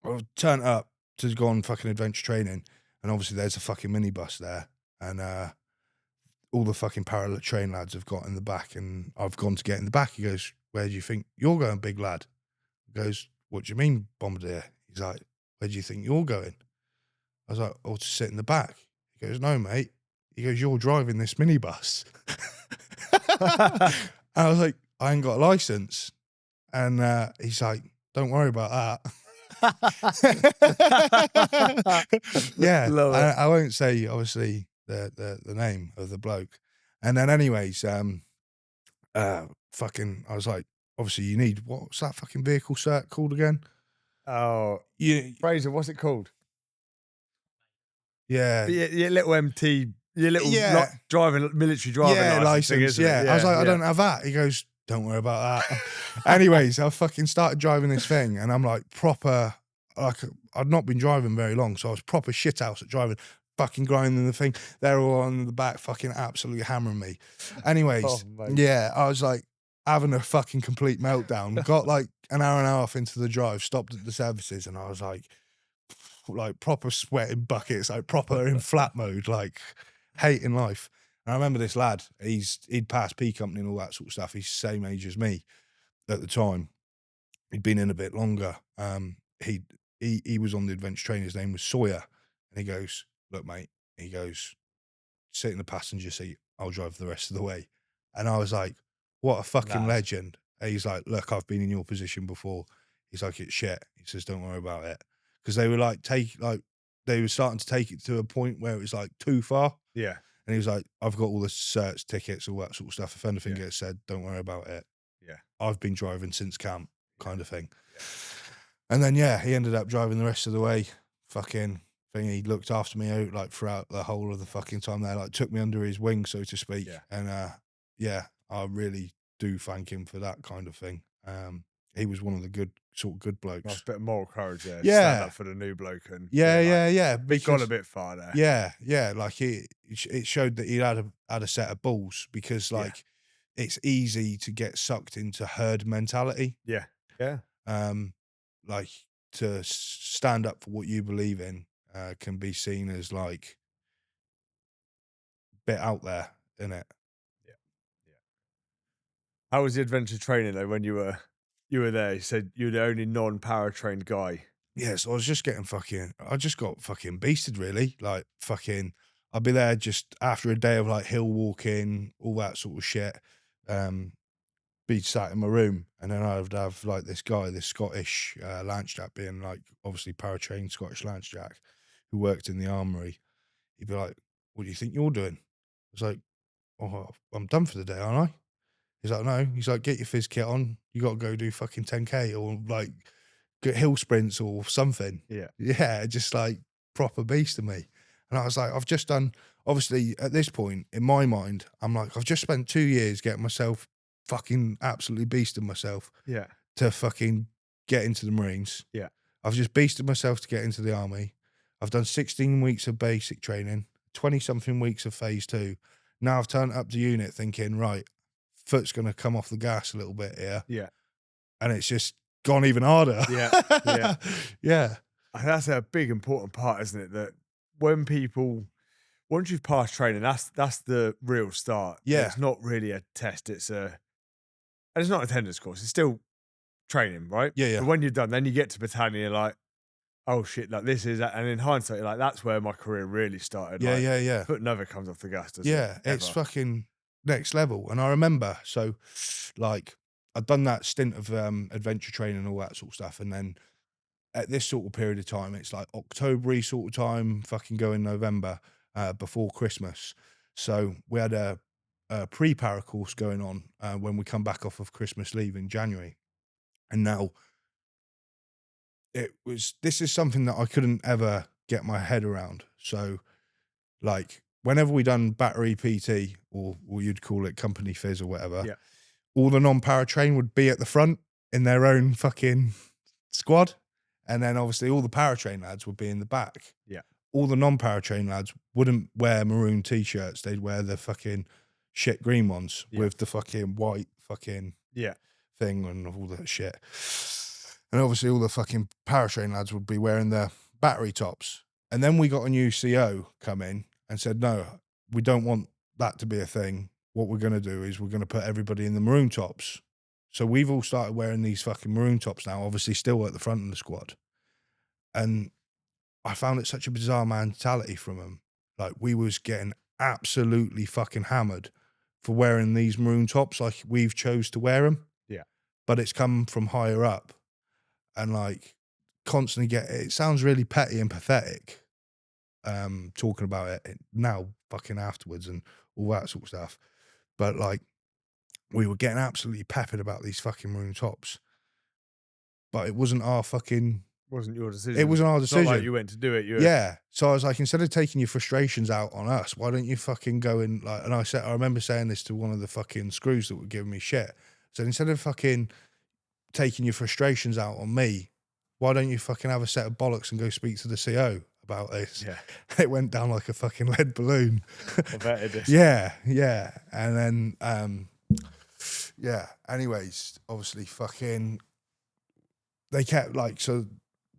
I turned up to go on fucking adventure training. And obviously there's a fucking minibus there. and all the fucking Para train lads have got in the back, and I've gone to get in the back. He goes, "Where do you think you're going, big lad?" He goes, "What do you mean, Bombardier?" He's like, "Where do you think you're going?" I was like, "Oh, to sit in the back." He goes, "No, mate." He goes, "You're driving this minibus." And I was like, "I ain't got a license." And he's like, "Don't worry about that." Yeah, Love it. I won't say obviously the name of the bloke. And then anyways, fucking, I was like, obviously you need, what's that fucking vehicle cert called again? Oh, Yeah, Fraser, what's it called? yeah, Your little MT, your little yeah, driving military driving yeah, license thing, isn't yeah. it? I was like, I Yeah. don't have that. He goes, "Don't worry about that." Anyways, I fucking started driving this thing, and I'm like proper, like I'd not been driving very long, so I was proper shit house at driving, fucking grinding the thing. They're all on the back, fucking absolutely hammering me. Oh, Anyways, mate. yeah, I was like having a fucking complete meltdown. Got like an hour and a half into the drive, stopped at the services, and I was like proper sweating buckets, like proper in flat mode, like hating life. And I remember this lad, he'd passed P company and all that sort of stuff. He's the same age as me at the time. He'd been in a bit longer. He was on the adventure train. His name was Sawyer. And he goes, "Look, mate," he goes, "sit in the passenger seat. I'll drive the rest of the way." And I was like, what a fucking Nah. legend. And he's like, "Look, I've been in your position before." He's like, "It's shit." He says, "Don't worry about it." Because they were like, they were starting to take it to a point where it was like too far. Yeah. And he was like, "I've got all the certs, tickets, all that sort of stuff. If anything Yeah. gets said, don't worry about it. Yeah. I've been driving since camp," kind of thing. Yeah. And then, yeah, he ended up driving the rest of the way. Fucking thing. He looked after me out like throughout the whole of the fucking time there, like took me under his wing, so to speak. Yeah. And yeah, I really do thank him for that kind of thing. He was one of the good blokes. Nice bit of moral courage there. Stand Yeah. up for the new bloke and Yeah, be like, yeah. we've gone a Because bit far there. yeah, like it showed that he had a set of balls, because Yeah. like it's easy to get sucked into herd mentality. Yeah. Yeah. Like to stand up for what you believe in can be seen as like a bit out there, isn't it? Yeah. Yeah. How was the adventure training though when you were there? You said you were the only non-power trained guy. Yeah, so I just got fucking beasted, really. Like fucking, I'd be there just after a day of like hill walking, all that sort of shit. Be sat in my room, and then I would have like this guy, this Scottish lance jack, being like obviously para-trained Scottish lance jack, who worked in the armory. He'd be like, "What do you think you're doing?" I was like, "Oh, I'm done for the day, aren't I?" He's like, "No." He's like, "Get your fizz kit on. You got to go do fucking 10K or like get hill sprints or something." Yeah. Yeah, just like proper beast to me. And I was like, I've just done, obviously at this point in my mind, I'm like, I've just spent 2 years getting myself fucking absolutely beasted myself Yeah. to fucking get into the Marines. Yeah. I've just beasted myself to get into the army. I've done 16 weeks of basic training, 20 something weeks of phase 2. Now I've turned up to unit thinking, right, foot's going to come off the gas a little bit here. Yeah. And it's just gone even harder. Yeah. Yeah. Yeah. And that's a big important part, isn't it? That when people, once you've passed training, that's the real start. Yeah. It's not really a test. And it's not an attendance course. It's still training, right? Yeah, yeah. But when you're done, then you get to battalion, you're like, oh shit, like this is, and in hindsight, you're like, that's where my career really started. Yeah, like, yeah. Foot never comes off the gas, does it? Yeah, it's Ever. fucking next level. And I remember, so like I'd done that stint of adventure training and all that sort of stuff, and then at this sort of period of time, it's like October sort of time, fucking going November, before Christmas. So we had a pre-para course going on when we come back off of Christmas leave in January. And now this is something that I couldn't ever get my head around. So like whenever we done battery PT, or you'd call it company fizz or whatever, Yeah. all the non-para train would be at the front in their own fucking squad. And then obviously all the para-train lads would be in the back. Yeah. All the non-para-train lads wouldn't wear maroon t-shirts. They'd wear the fucking shit green ones with the fucking white fucking thing and all that shit. And obviously all the fucking para-train lads would be wearing their battery tops. And then we got a new CO come in and said, no, we don't want that to be a thing. What we're going to do is we're going to put everybody in the maroon tops. So we've all started wearing these fucking maroon tops now, obviously still at the front of the squad. And I found it such a bizarre mentality from them. Like, we was getting absolutely fucking hammered for wearing these maroon tops like we've chose to wear them. Yeah. But it's come from higher up. And like, constantly it sounds really petty and pathetic, talking about it now fucking afterwards and all that sort of stuff. But like, we were getting absolutely peppered about these fucking maroon tops. But it wasn't our fucking... Wasn't your decision. It wasn't our It's not decision. like you went to do it. Yeah. So I was like, instead of taking your frustrations out on us, why don't you fucking go and like... And I remember saying this to one of the fucking screws that were giving me shit. So instead of fucking taking your frustrations out on me, why don't you fucking have a set of bollocks and go speak to the CO about this? Yeah. It went down like a fucking lead balloon. I bet it did. Yeah. And then, yeah. Anyways, obviously fucking... They kept like... So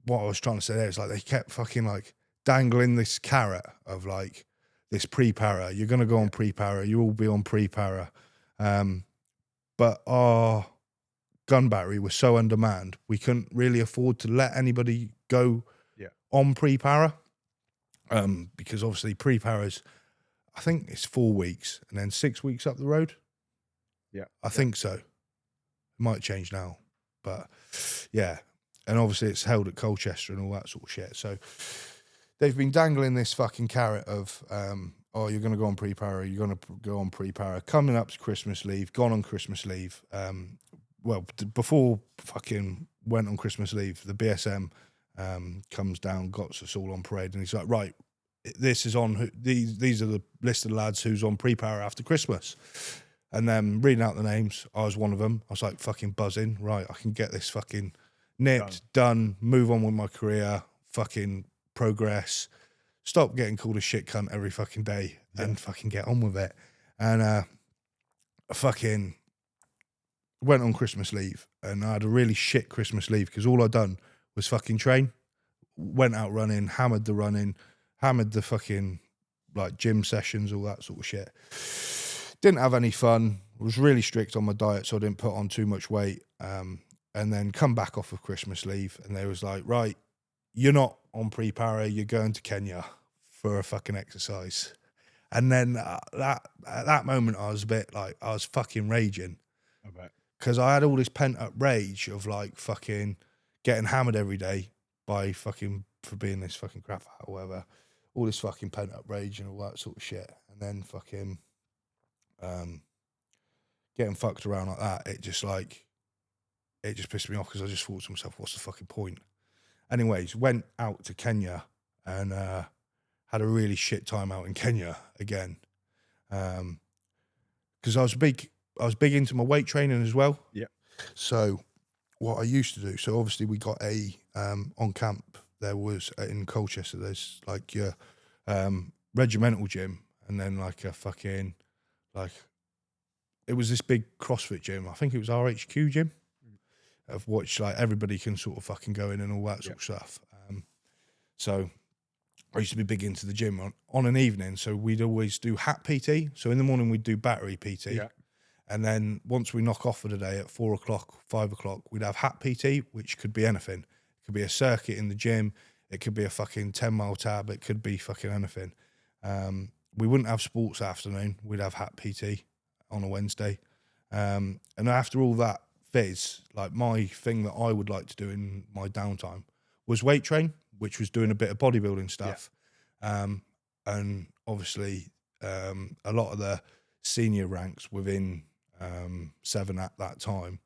what I was trying to say there is like, they kept fucking like dangling this carrot of like this pre-para. You're going to go on pre-para. You all be on pre-para. But our gun battery was so undermanned, we couldn't really afford to let anybody go on pre-para. Because obviously pre-para's, I think it's 4 weeks and then 6 weeks up the road. Yeah. I think so. It might change now, but yeah. And obviously it's held at Colchester and all that sort of shit. So they've been dangling this fucking carrot of, oh, you're going to go on pre-para, you're going to go on pre-para, coming up to Christmas leave, gone on Christmas leave. Well, before fucking went on Christmas leave, the BSM comes down, got us all on parade, and he's like, right, this is on, these are the list of lads who's on pre-para after Christmas. And then reading out the names, I was one of them. I was like fucking buzzing, right, I can get this fucking nipped, done, move on with my career, fucking progress, stop getting called a shit cunt every fucking day and fucking get on with it. And I fucking went on Christmas leave and I had a really shit Christmas leave because all I'd done was fucking train, went out running, hammered the running, hammered the fucking like gym sessions, all that sort of shit. Didn't have any fun, was really strict on my diet so I didn't put on too much weight. And then come back off of Christmas leave and they was like, right, you're not on pre-para, you're going to Kenya for a fucking exercise. And then at that moment I was a bit like, I was fucking raging. I bet. Because I had all this pent up rage of like fucking getting hammered every day by fucking, for being this fucking crap out or whatever. All this fucking pent up rage and all that sort of shit. And then fucking getting fucked around like that, it just pissed me off because I just thought to myself, what's the fucking point? Anyways, went out to Kenya and had a really shit time out in Kenya again. Because I was big into my weight training as well. Yeah. So what I used to do, so obviously we got a on camp, there was in Colchester, there's like your regimental gym and then like a fucking like, it was this big CrossFit gym. I think it was RHQ gym. Of which like everybody can sort of fucking go in and all that sort of stuff. So I used to be big into the gym on an evening. So we'd always do hat PT. So in the morning we'd do battery PT. Yeah. And then once we knock off for the day at 4 o'clock, 5 o'clock, we'd have hat PT, which could be anything. It could be a circuit in the gym. It could be a fucking 10-mile tab. It could be fucking anything. We wouldn't have sports afternoon. We'd have hat PT on a Wednesday. And after all that, like my thing that I would like to do in my downtime was weight train, which was doing a bit of bodybuilding stuff. Yeah. And obviously a lot of the senior ranks within 7 at that time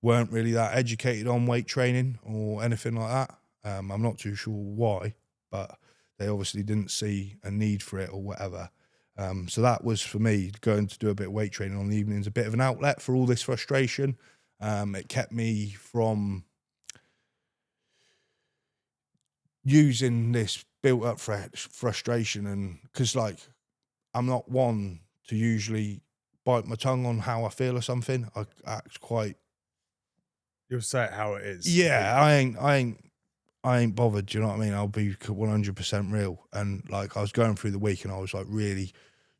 weren't really that educated on weight training or anything like that. I'm not too sure why, but they obviously didn't see a need for it or whatever. So that was for me going to do a bit of weight training on the evenings, a bit of an outlet for all this frustration. It kept me from using this built up frustration, and because like I'm not one to usually bite my tongue on how I feel or something. I act quite. You'll say it how it is. Yeah, I ain't bothered. Do you know what I mean? I'll be 100% real. And like I was going through the week and I was like really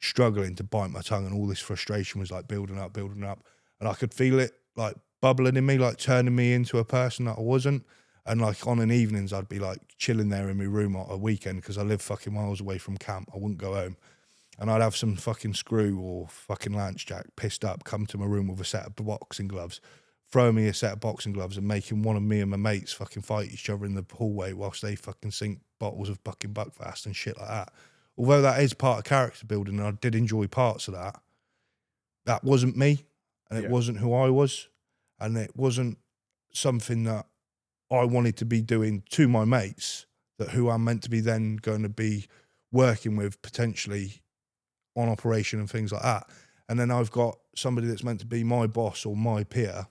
struggling to bite my tongue, and all this frustration was like building up, and I could feel it like bubbling in me, like turning me into a person that I wasn't. And like on an evenings, I'd be like chilling there in my room on a weekend because I live fucking miles away from camp. I wouldn't go home. And I'd have some fucking screw or fucking Lance Jack pissed up, come to my room with a set of boxing gloves, throw me a set of boxing gloves and making one of me and my mates fucking fight each other in the hallway whilst they fucking sink bottles of fucking Buckfast and shit like that. Although that is part of character building and I did enjoy parts of that, that wasn't me and it wasn't who I was and it wasn't something that I wanted to be doing to my mates, that who I'm meant to be then going to be working with potentially on operation and things like that. And then I've got somebody that's meant to be my boss or my peer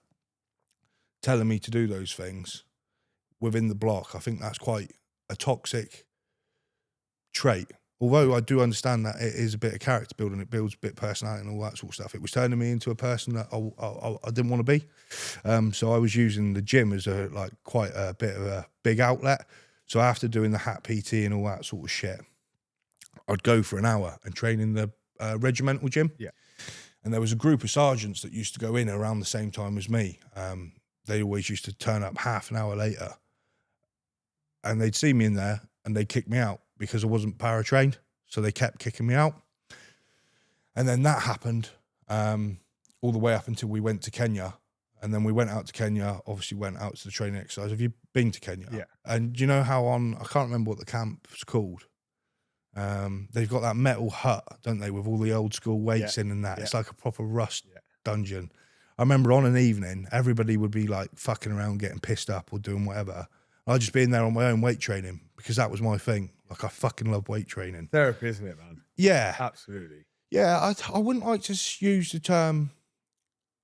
telling me to do those things within the block. I think that's quite a toxic trait. Although I do understand that it is a bit of character building, it builds a bit of personality and all that sort of stuff. It was turning me into a person that I didn't want to be. So I was using the gym as a like quite a bit of a big outlet. So after doing the hat PT and all that sort of shit, I'd go for an hour and train in the regimental gym. Yeah. And there was a group of sergeants that used to go in around the same time as me. They always used to turn up half an hour later. And they'd see me in there and they'd kick me out because I wasn't para trained. So they kept kicking me out. And then that happened all the way up until we went to Kenya. And then we went out to Kenya, obviously went out to the training exercise. Have you been to Kenya? Yeah. And do you know how I can't remember what the camp's called. They've got that metal hut, don't they, with all the old school weights in and that. Yeah. It's like a proper rust dungeon. I remember on an evening, everybody would be like fucking around, getting pissed up or doing whatever. I'd just be in there on my own weight training because that was my thing. Like I fucking love weight training. Therapy, isn't it, man? Yeah. Absolutely. Yeah, I wouldn't like to use the term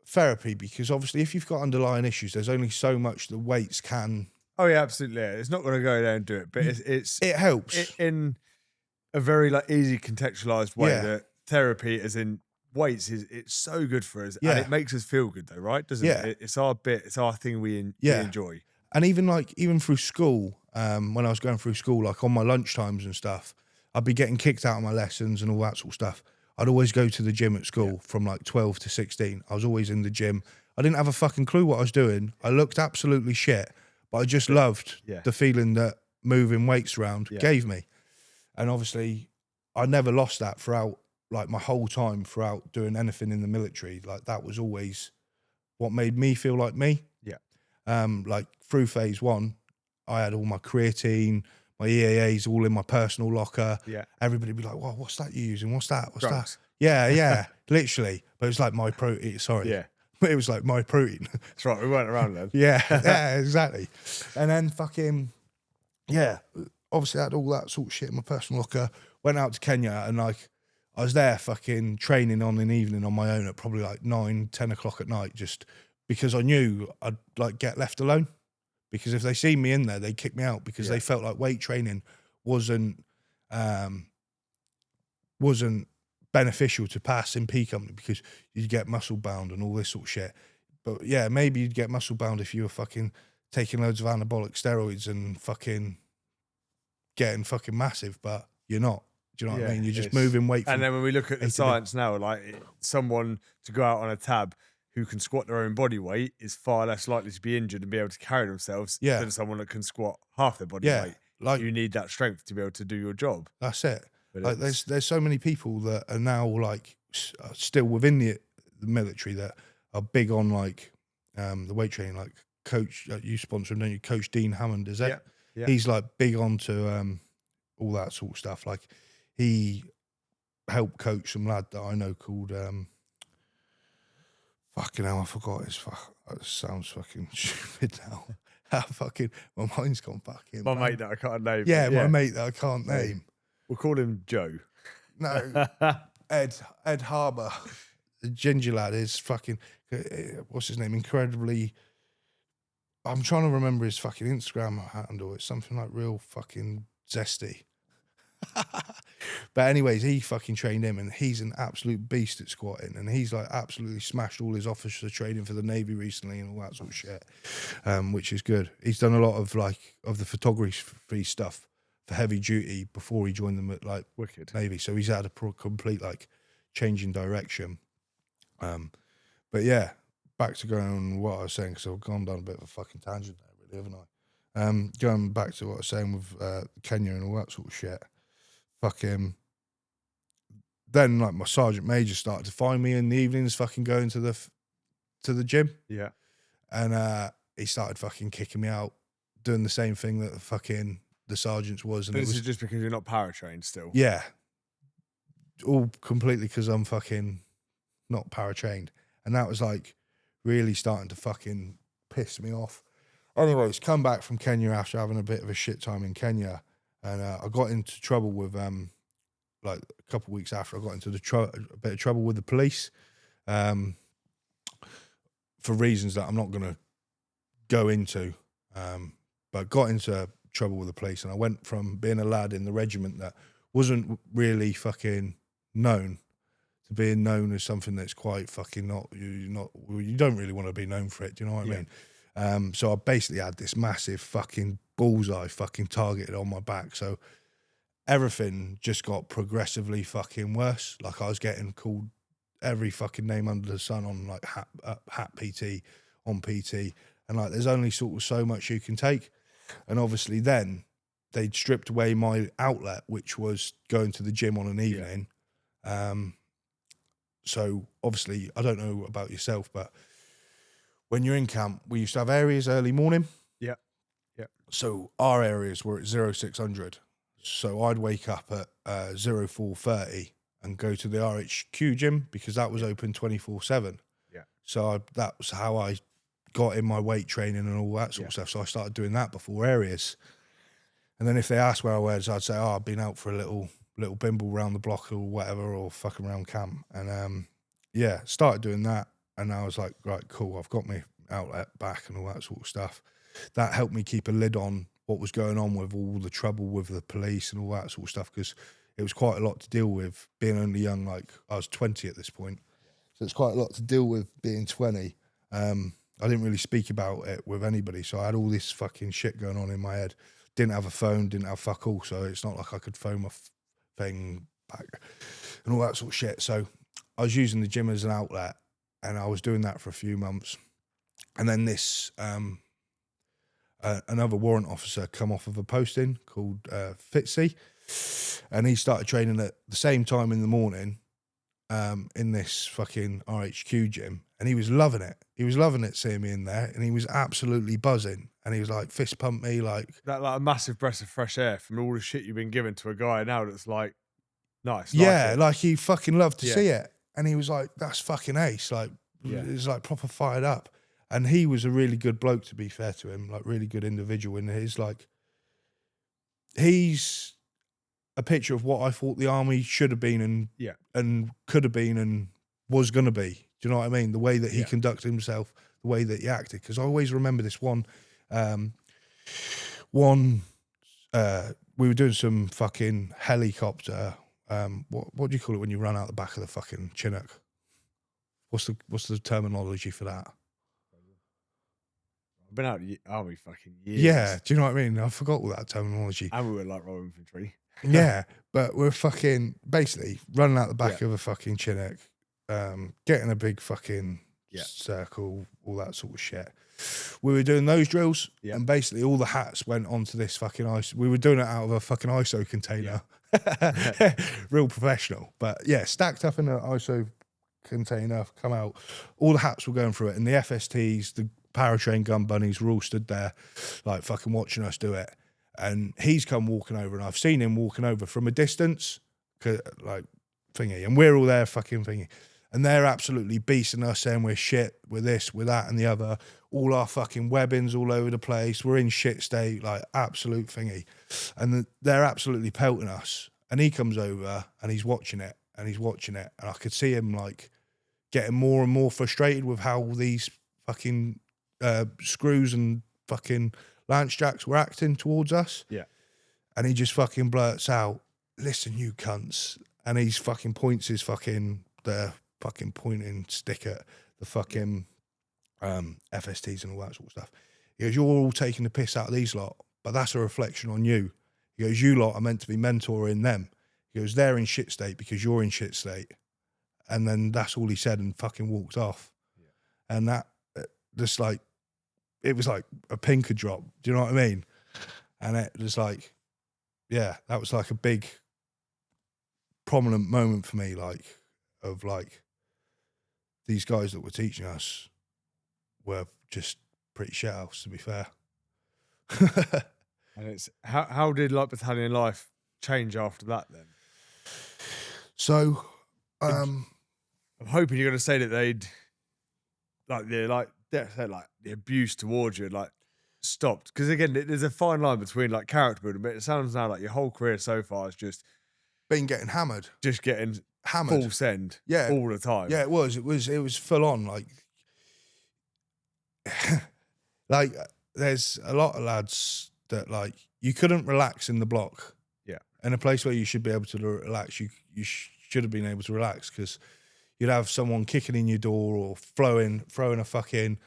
therapy because obviously if you've got underlying issues, there's only so much the weights can. Oh yeah, absolutely. Yeah. It's not going to go there and do it, but it helps in a very like easy contextualized way that therapy, as in weights, it's so good for us and it makes us feel good though, right? Doesn't it? It's our bit, it's our thing we enjoy. And even through school, when I was going through school, like on my lunchtimes and stuff, I'd be getting kicked out of my lessons and all that sort of stuff. I'd always go to the gym at school from like 12 to 16. I was always in the gym. I didn't have a fucking clue what I was doing. I looked absolutely shit, but I just loved the feeling that moving weights around gave me. And obviously, I never lost that throughout, like my whole time throughout doing anything in the military. Like that was always what made me feel like me. Yeah. Like through phase one, I had all my creatine, my EAAs all in my personal locker. Yeah. Everybody would be like, "Whoa, what's that you're using? What's that? What's Drugs. that?" Yeah, literally. But it was like my protein. Sorry. Yeah. But it was like my protein. That's right. We weren't around then. yeah, exactly. And then fucking, obviously I had all that sort of shit in my personal locker. Went out to Kenya and like I was there fucking training on an evening on my own at probably like 9, 10 o'clock at night, just because I knew I'd like get left alone. Because if they see me in there, they'd kick me out because they felt like weight training wasn't beneficial to pass in P company because you'd get muscle bound and all this sort of shit. But yeah, maybe you'd get muscle bound if you were fucking taking loads of anabolic steroids and fucking getting fucking massive, but you're not. Do you know what I mean? You're just moving weight. And then when we look at the science now, like someone to go out on a tab who can squat their own body weight is far less likely to be injured and be able to carry themselves than someone that can squat half their body weight. Like you need that strength to be able to do your job. That's it. But like there's so many people that are now like still within the military that are big on like the weight training. Like Coach, you sponsor him, don't you? Coach Dean Hammond, is it? Yeah. He's like big onto all that sort of stuff. Like he helped coach some lad that I know called fucking hell, I forgot his it sounds fucking stupid now. My mind's gone fucking. My mate that I can't name. Yeah, my mate that I can't name. We'll call him Joe. No, Ed Harbour, the ginger lad is fucking. What's his name? Incredibly. I'm trying to remember his fucking Instagram handle. It's something like real fucking zesty. But anyways, he fucking trained him and he's an absolute beast at squatting and he's like absolutely smashed all his officer training for the Navy recently and all that sort of shit, which is good. He's done a lot of the photography stuff for heavy duty before he joined them at like Wicked Navy, so he's had a complete like changing direction. But yeah, back to going on what I was saying, because I've gone down a bit of a fucking tangent there, really, haven't I? Going back to what I was saying with Kenya and all that sort of shit. Fucking then, like, my sergeant major started to find me in the evenings, fucking going to the gym, Yeah. and he started fucking kicking me out, doing the same thing that the sergeants was, and But it this was is just because you're not para trained still. yeah, all completely because I'm fucking not para trained, and that was like really starting to fucking piss me off. Anyways, come back from Kenya after having a bit of a shit time in Kenya, and I got into trouble with like a couple of weeks after I got into a bit of trouble with the police, for reasons that I'm not going to go into, but got into trouble with the police, and I went from being a lad in the regiment that wasn't really fucking known to being known as something that's quite fucking you don't really want to be known for it. Do you know what I mean? So I basically had this massive fucking bullseye fucking targeted on my back. So everything just got progressively fucking worse. Like, I was getting called every fucking name under the sun on like hat PT, on PT, and like there's only sort of so much you can take. And obviously then they'd stripped away my outlet, which was going to the gym on an evening. So obviously, I don't know about yourself, but when you're in camp, we used to have areas early morning. Yeah. So our areas were at 0600. So I'd wake up at 0430 and go to the RHQ gym, because that was open 24/7. Yeah. So that was how I got in my weight training and all that sort of stuff. So I started doing that before areas. And then if they asked where I was, I'd say, I've been out for a little bimble around the block or whatever, or fucking around camp. And yeah, started doing that. And I was like, right, cool, I've got my outlet back and all that sort of stuff. That helped me keep a lid on what was going on with all the trouble with the police and all that sort of stuff, because it was quite a lot to deal with being only young. Like, I was 20 at this point. So it's quite a lot to deal with being 20. I didn't really speak about it with anybody. So I had all this fucking shit going on in my head. Didn't have a phone, didn't have fuck all. So it's not like I could phone my thing back and all that sort of shit. So I was using the gym as an outlet, and I was doing that for a few months. And then this, another warrant officer come off of a posting called Fitzy, and he started training at the same time in the morning in this fucking RHQ gym, and he was loving it. He was loving it seeing me in there, and he was absolutely buzzing. And he was like, fist pump me, like Like a massive breath of fresh air from all the shit you've been given to a guy now that's like, nice. yeah, like like he fucking loved to see it. And he was like, that's fucking ace. Like, he's like proper fired up. And he was a really good bloke, to be fair to him, like really good individual. And he's a picture of what I thought the army should have been and could have been and was going to be. Do you know what I mean? The way that he conducted himself, the way that he acted. Because I always remember this one, we were doing some fucking helicopter. What do you call it when you run out the back of the fucking Chinook? What's the terminology for that? I've been out the army fucking years. Yeah, do you know what I mean? I forgot all that terminology. And we were like Royal Infantry. Yeah, but we're fucking basically running out the back of a fucking Chinook, getting a big fucking circle, all that sort of shit. We were doing those drills, and basically all the hats went onto this fucking ice. We were doing it out of a fucking ISO container. Real professional. But yeah, stacked up in an ISO container, come out. All the hats were going through it, and the FSTs, the paratrain gun bunnies, were all stood there, like fucking watching us do it. And he's come walking over, and I've seen him walking over from a distance, like thingy, and we're all there fucking thingy. And they're absolutely beasting us, saying we're shit, we're this, we're that, and the other. All our fucking webbings all over the place. We're in shit state, like absolute thingy. And they're absolutely pelting us. And he comes over and he's watching it, and he's watching it. And I could see him like getting more and more frustrated with how these fucking screws and fucking lance jacks were acting towards us. Yeah. And he just fucking blurts out, "Listen, you cunts." And he's fucking points his fucking, the fucking pointing stick at the fucking FSTs and all that sort of stuff. He goes, "You're all taking the piss out of these lot, but that's a reflection on you." He goes, "You lot are meant to be mentoring them." He goes, "They're in shit state because you're in shit state." And then that's all he said and fucking walked off. Yeah. And that just like, it was like a pinker drop. Do you know what I mean? And it was like, yeah, that was like a big prominent moment for me, like, of like, these guys that were teaching us were just pretty shit house, to be fair. And it's how did like battalion life change after that then? So I'm hoping you're going to say that they'd the abuse towards you like stopped, because again there's a fine line between like character building, but it sounds now like your whole career so far is just been getting hammered, full send, yeah, all the time. Yeah, it was full on, like like there's a lot of lads that like you couldn't relax in the block. Yeah, in a place where you should be able to relax, you should have been able to relax, because you'd have someone kicking in your door or throwing a fucking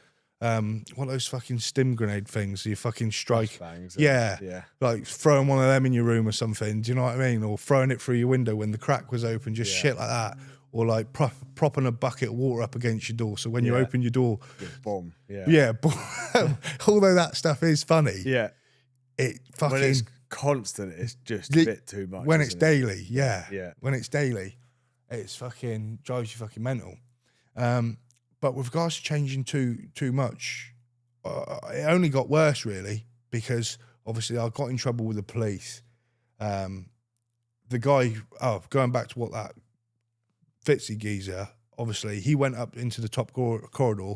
one of those fucking stim grenade things, you fucking strike, yeah, like throwing one of them in your room or something. Do you know what I mean? Or throwing it through your window when the crack was open, just shit like that. Or like propping a bucket of water up against your door, so when you open your door, bomb, although that stuff is funny, it fucking when it's constant, it's just a bit too much. When it's daily, when it's daily, it's fucking drives you fucking mental. But with regards to changing too much, it only got worse really, because obviously I got in trouble with the police. The guy, going back to what that Fitzy geezer, obviously he went up into the top corridor,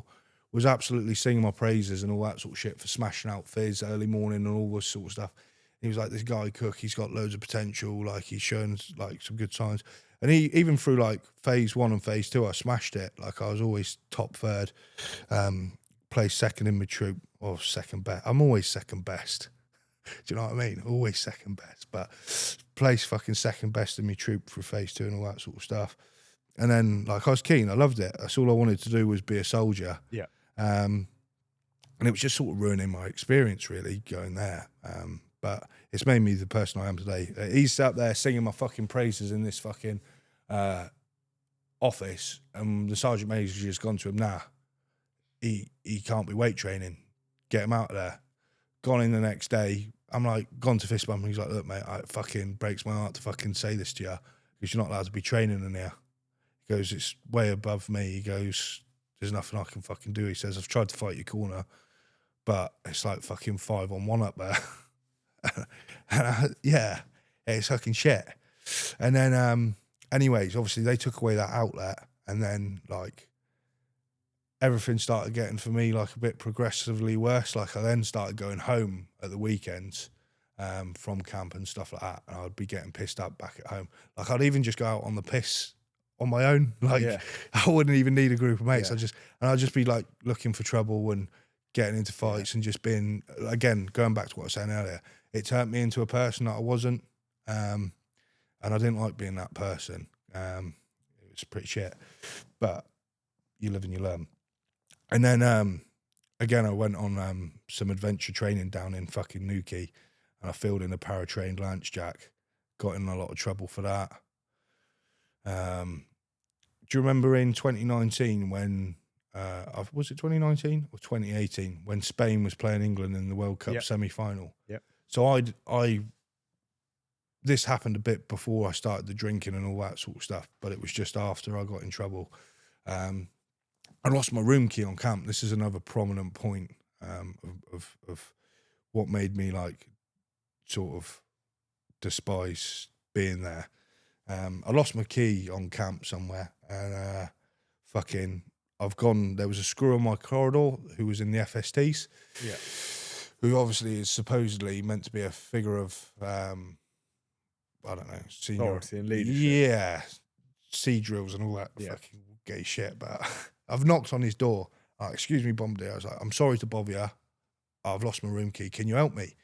was absolutely singing my praises and all that sort of shit for smashing out fizz early morning and all this sort of stuff. He was like, this guy Cook, he's got loads of potential, like he's shown like some good signs. And he, even through like phase 1 and phase 2, I smashed it. Like I was always top third, placed second in my troop, or second best. I'm always second best. Do you know what I mean? Always second best, but placed fucking second best in my troop through phase 2 and all that sort of stuff. And then like I was keen, I loved it. That's all I wanted to do was be a soldier. Yeah. And it was just sort of ruining my experience really going there. But it's made me the person I am today. He's out there singing my fucking praises in this fucking office, and the sergeant major's just gone to him, nah, he can't be weight training, get him out of there. Gone in the next day, I'm like, gone to fist bump, and he's like, look mate, it fucking breaks my heart to fucking say this to you, because you're not allowed to be training in here. He goes, it's way above me. He goes, there's nothing I can fucking do. He says, I've tried to fight your corner, but it's like fucking 5-on-1 up there. And it's fucking shit. And then anyways, obviously they took away that outlet, and then like everything started getting for me like a bit progressively worse. Like I then started going home at the weekends from camp and stuff like that, and I'd be getting pissed up back at home. Like I'd even just go out on the piss on my own. Like I wouldn't even need a group of mates. I'd just be like looking for trouble and getting into fights and just being, again, going back to what I was saying earlier, it turned me into a person that I wasn't. And I didn't like being that person. It was pretty shit, but you live and you learn. And then, again, I went on some adventure training down in fucking Newquay, and I filled in a para-trained lance jack, got in a lot of trouble for that. Do you remember in 2019 when, was it 2019 or 2018, when Spain was playing England in the World Cup semi-final? Yeah. So this happened a bit before I started the drinking and all that sort of stuff, but it was just after I got in trouble. I lost my room key on camp. This is another prominent point of what made me like sort of despise being there. I lost my key on camp somewhere, and there was a screw on my corridor who was in the FSTs, who obviously is supposedly meant to be a figure of, I don't know, authority and leadership. Yeah, sea drills and all that fucking gay shit. But I've knocked on his door. Excuse me, Bombardier. I was like, I'm sorry to bother you. I've lost my room key. Can you help me?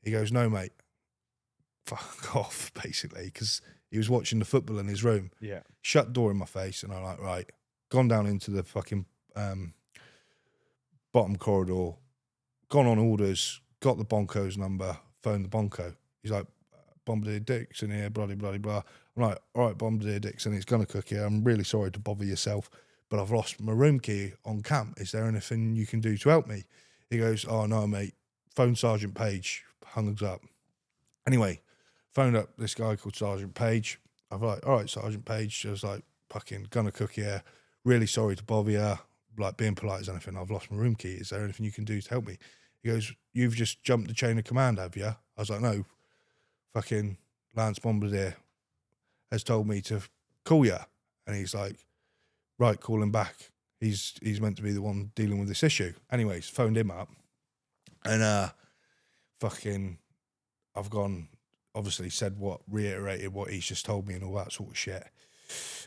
He goes, no, mate. Fuck off, basically, because he was watching the football in his room. Yeah. Shut the door in my face, and I'm like, right. Gone down into the fucking bottom corridor, gone on orders, got the Bonko's number, phoned the Bonko. He's like, Bombardier Dixon here, blah, blah, blah, blah. I'm like, all right, Bombardier Dixon, it's Gunner Cook here. I'm really sorry to bother yourself, but I've lost my room key on camp. Is there anything you can do to help me? He goes, oh, no, mate. Phone Sergeant Page. Hung up. Anyway, phoned up this guy called Sergeant Page. I was like, all right, Sergeant Page. I was like, fucking Gunner Cook here. Really sorry to bother you. Like, being polite as anything. I've lost my room key. Is there anything you can do to help me? He goes, you've just jumped the chain of command, have you? I was like, no. Fucking Lance Bombardier has told me to call you. And he's like, right, call him back. He's meant to be the one dealing with this issue. Anyways, phoned him up. And fucking, I've gone, obviously reiterated what he's just told me and all that sort of shit.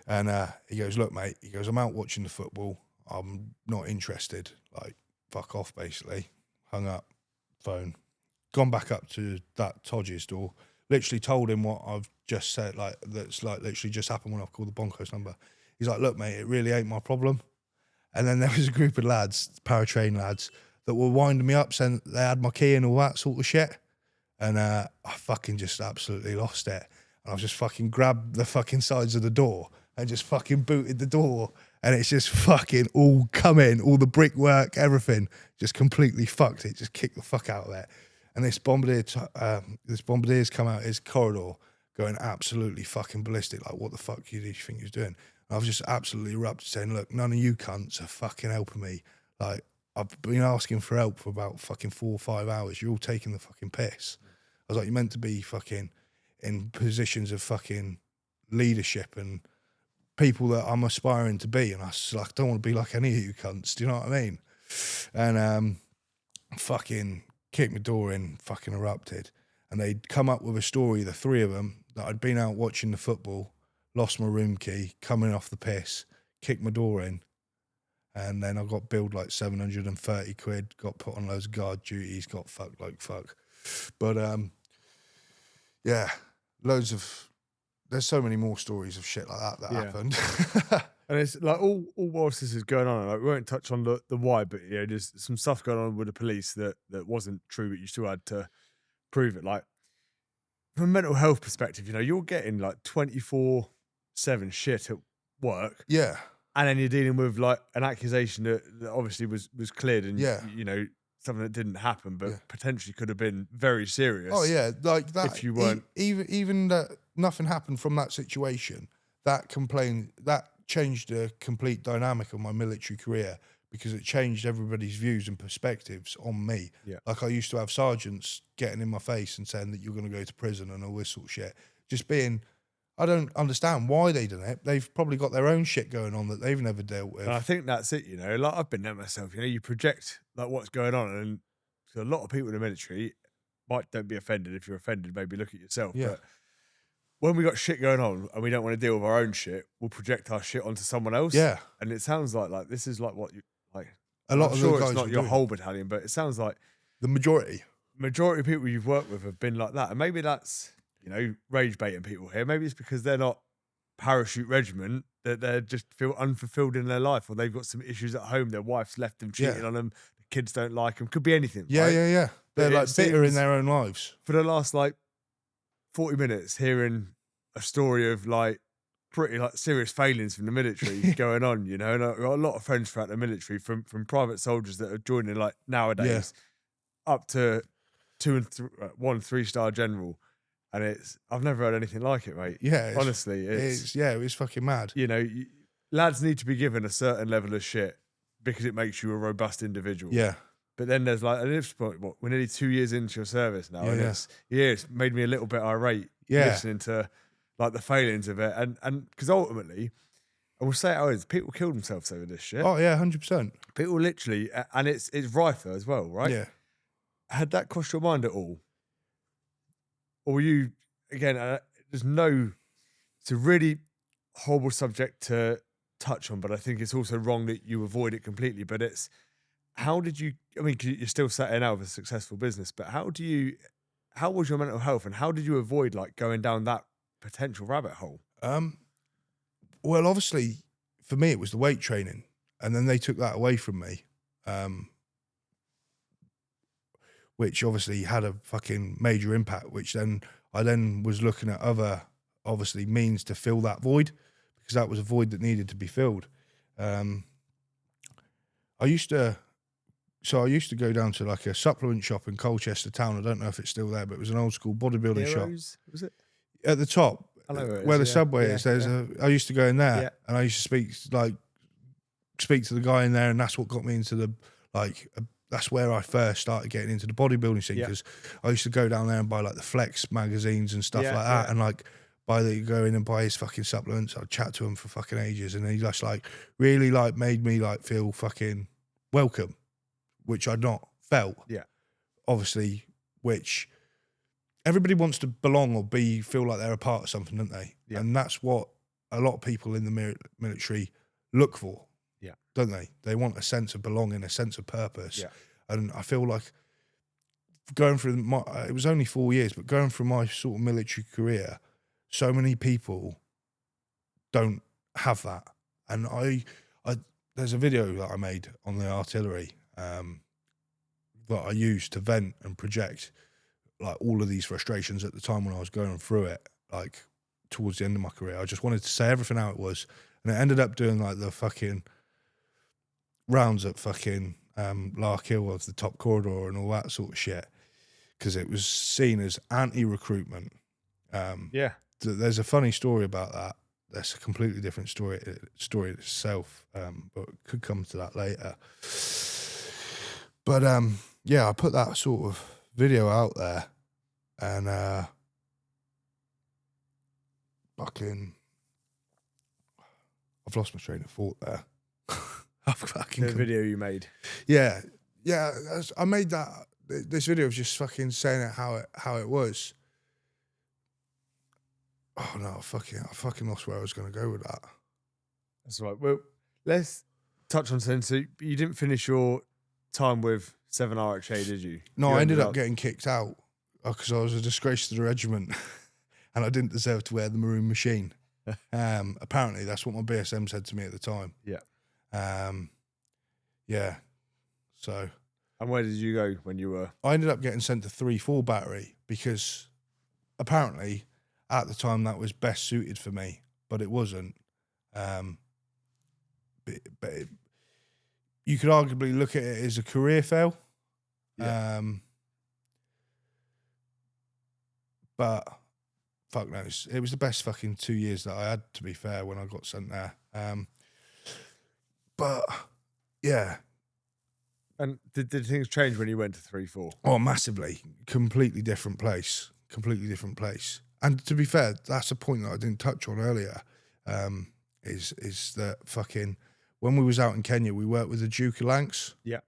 And he goes, look, mate, he goes, I'm out watching the football. I'm not interested. Like, fuck off, basically. Hung up, phone. Gone back up to that Todge's door. Literally told him what I've just said, like, that's like literally just happened when I've called the Bonkos number. He's like, look, mate, it really ain't my problem. And then there was a group of lads, Para RHA lads, that were winding me up, saying they had my key and all that sort of shit. And I fucking just absolutely lost it. And I just fucking grabbed the fucking sides of the door and just fucking booted the door. And it's just fucking all come in, all the brickwork, everything, just completely fucked it, just kicked the fuck out of there. And this Bombardier's come out his corridor going absolutely fucking ballistic. Like, what the fuck do you think he was doing? And I was just absolutely erupted, saying, look, none of you cunts are fucking helping me. Like, I've been asking for help for about fucking 4 or 5 hours. You're all taking the fucking piss. I was like, you're meant to be fucking in positions of fucking leadership and people that I'm aspiring to be. And I was like, I don't want to be like any of you cunts. Do you know what I mean? And fucking kicked my door in, fucking erupted. And they'd come up with a story, the three of them, that I'd been out watching the football, lost my room key, coming off the piss, kicked my door in. And then I got billed like 730 quid, got put on loads of guard duties, got fucked like fuck. But yeah, there's so many more stories of shit like that happened. And it's like all whilst this is going on, like, we won't touch on the why, but yeah, there's some stuff going on with the police that wasn't true, but you still had to prove it. Like, from a mental health perspective, you know, you're getting like 24/7 shit at work. Yeah. And then you're dealing with like an accusation that obviously was cleared and, you know, something that didn't happen, but potentially could have been very serious. Oh yeah, like that. If you weren't even that nothing happened from that situation, that changed the complete dynamic of my military career because it changed everybody's views and perspectives on me. Yeah. Like, I used to have sergeants getting in my face and saying that you're going to go to prison and all this sort of shit. Just being, I don't understand why they done it. They've probably got their own shit going on that they've never dealt with. And I think that's it, you know. Like, I've been there myself, you know, you project like what's going on, and a lot of people in the military don't be offended. If you're offended, maybe look at yourself. Yeah. But when we got shit going on and we don't want to deal with our own shit, we'll project our shit onto someone else. Yeah. And it sounds like this is like what you like. A lot I'm of sure the guys it's not were your doing whole battalion, but it sounds like the majority of people you've worked with have been like that. And maybe that's, you know, rage baiting people here. Maybe it's because they're not parachute regiment, that they just feel unfulfilled in their life, or they've got some issues at home. Their wife's left them, cheating on them. The kids don't like them. Could be anything. Yeah, right? yeah. They're like bitter in their own lives. For the last like 40 minutes, hearing a story of like pretty like serious failings from the military going on, you know, and I've got a lot of friends throughout the military, from private soldiers that are joining like nowadays up to 2 and 1 3-star general. And I've never heard anything like it, mate. Yeah. Honestly, it's fucking mad. You know, lads need to be given a certain level of shit because it makes you a robust individual. Yeah. But then there's like, at this point, we're nearly 2 years into your service now. And it's made me a little bit irate listening to like the failings of it. And because ultimately, I will say it always, people kill themselves over this shit. Oh yeah, 100%. People literally, and it's rife as well, right? Yeah. Had that crossed your mind at all? Or were you, again, it's a really horrible subject to touch on, but I think it's also wrong that you avoid it completely. But how did you, I mean, 'cause you're still setting out with a successful business, but how was your mental health, and how did you avoid like going down that potential rabbit hole? Well, obviously for me, it was the weight training, and then they took that away from me. Which obviously had a fucking major impact, which then I then was looking at other, obviously, means to fill that void, because that was a void that needed to be filled. I used to go down to like a supplement shop in Colchester town. I don't know if it's still there, but it was an old school bodybuilding shop. Heroes, was it? At the top, I know where the yeah. subway is, I used to go in there, Yeah. and I used to speak to the guy in there, and that's what got me into that's where I first started getting into the bodybuilding scene, because I used to go down there and buy like the Flex magazines and stuff like that, and like go in and buy his fucking supplements. I'd chat to him for fucking ages, and he just like really like made me like feel fucking welcome, which I'd not felt. Yeah, obviously, which everybody wants to belong or feel like they're a part of something, don't they? Yeah. And that's what a lot of people in the military look for. Yeah, don't they? They want a sense of belonging, a sense of purpose. Yeah, and I feel like going through it was only 4 years, but going through my sort of military career, so many people don't have that. And there's a video that I made on the artillery that I used to vent and project like all of these frustrations at the time when I was going through it, like towards the end of my career. I just wanted to say everything how it was. And it ended up doing like the fucking rounds at fucking Lark Hill of the top corridor and all that sort of shit, because it was seen as anti-recruitment. There's a funny story about that. That's a completely different story itself, but could come to that later. But I put that sort of video out there, and fucking, I've lost my train of thought there. The video you made. Yeah. I made that. This video was just fucking saying it how it was. Oh no, I fucking lost where I was going to go with that. That's right. Well, let's touch on something. So you didn't finish your time with 7 RHA, did you? No, I ended up getting kicked out because I was a disgrace to the regiment and I didn't deserve to wear the maroon machine. Apparently, that's what my BSM said to me at the time. Yeah. Yeah. So. And where did you go when you were? I ended up getting sent to 3-4 battery because apparently at the time that was best suited for me, but it wasn't. You could arguably look at it as a career fail. Yeah. But fuck knows. It was the best fucking 2 years that I had, to be fair, when I got sent there. But yeah. And did things change when you went to 3-4? Oh, massively. Completely different place. And to be fair, that's a point that I didn't touch on earlier. Is that fucking when we was out in Kenya, we worked with the Duke of Lancs. Yeah.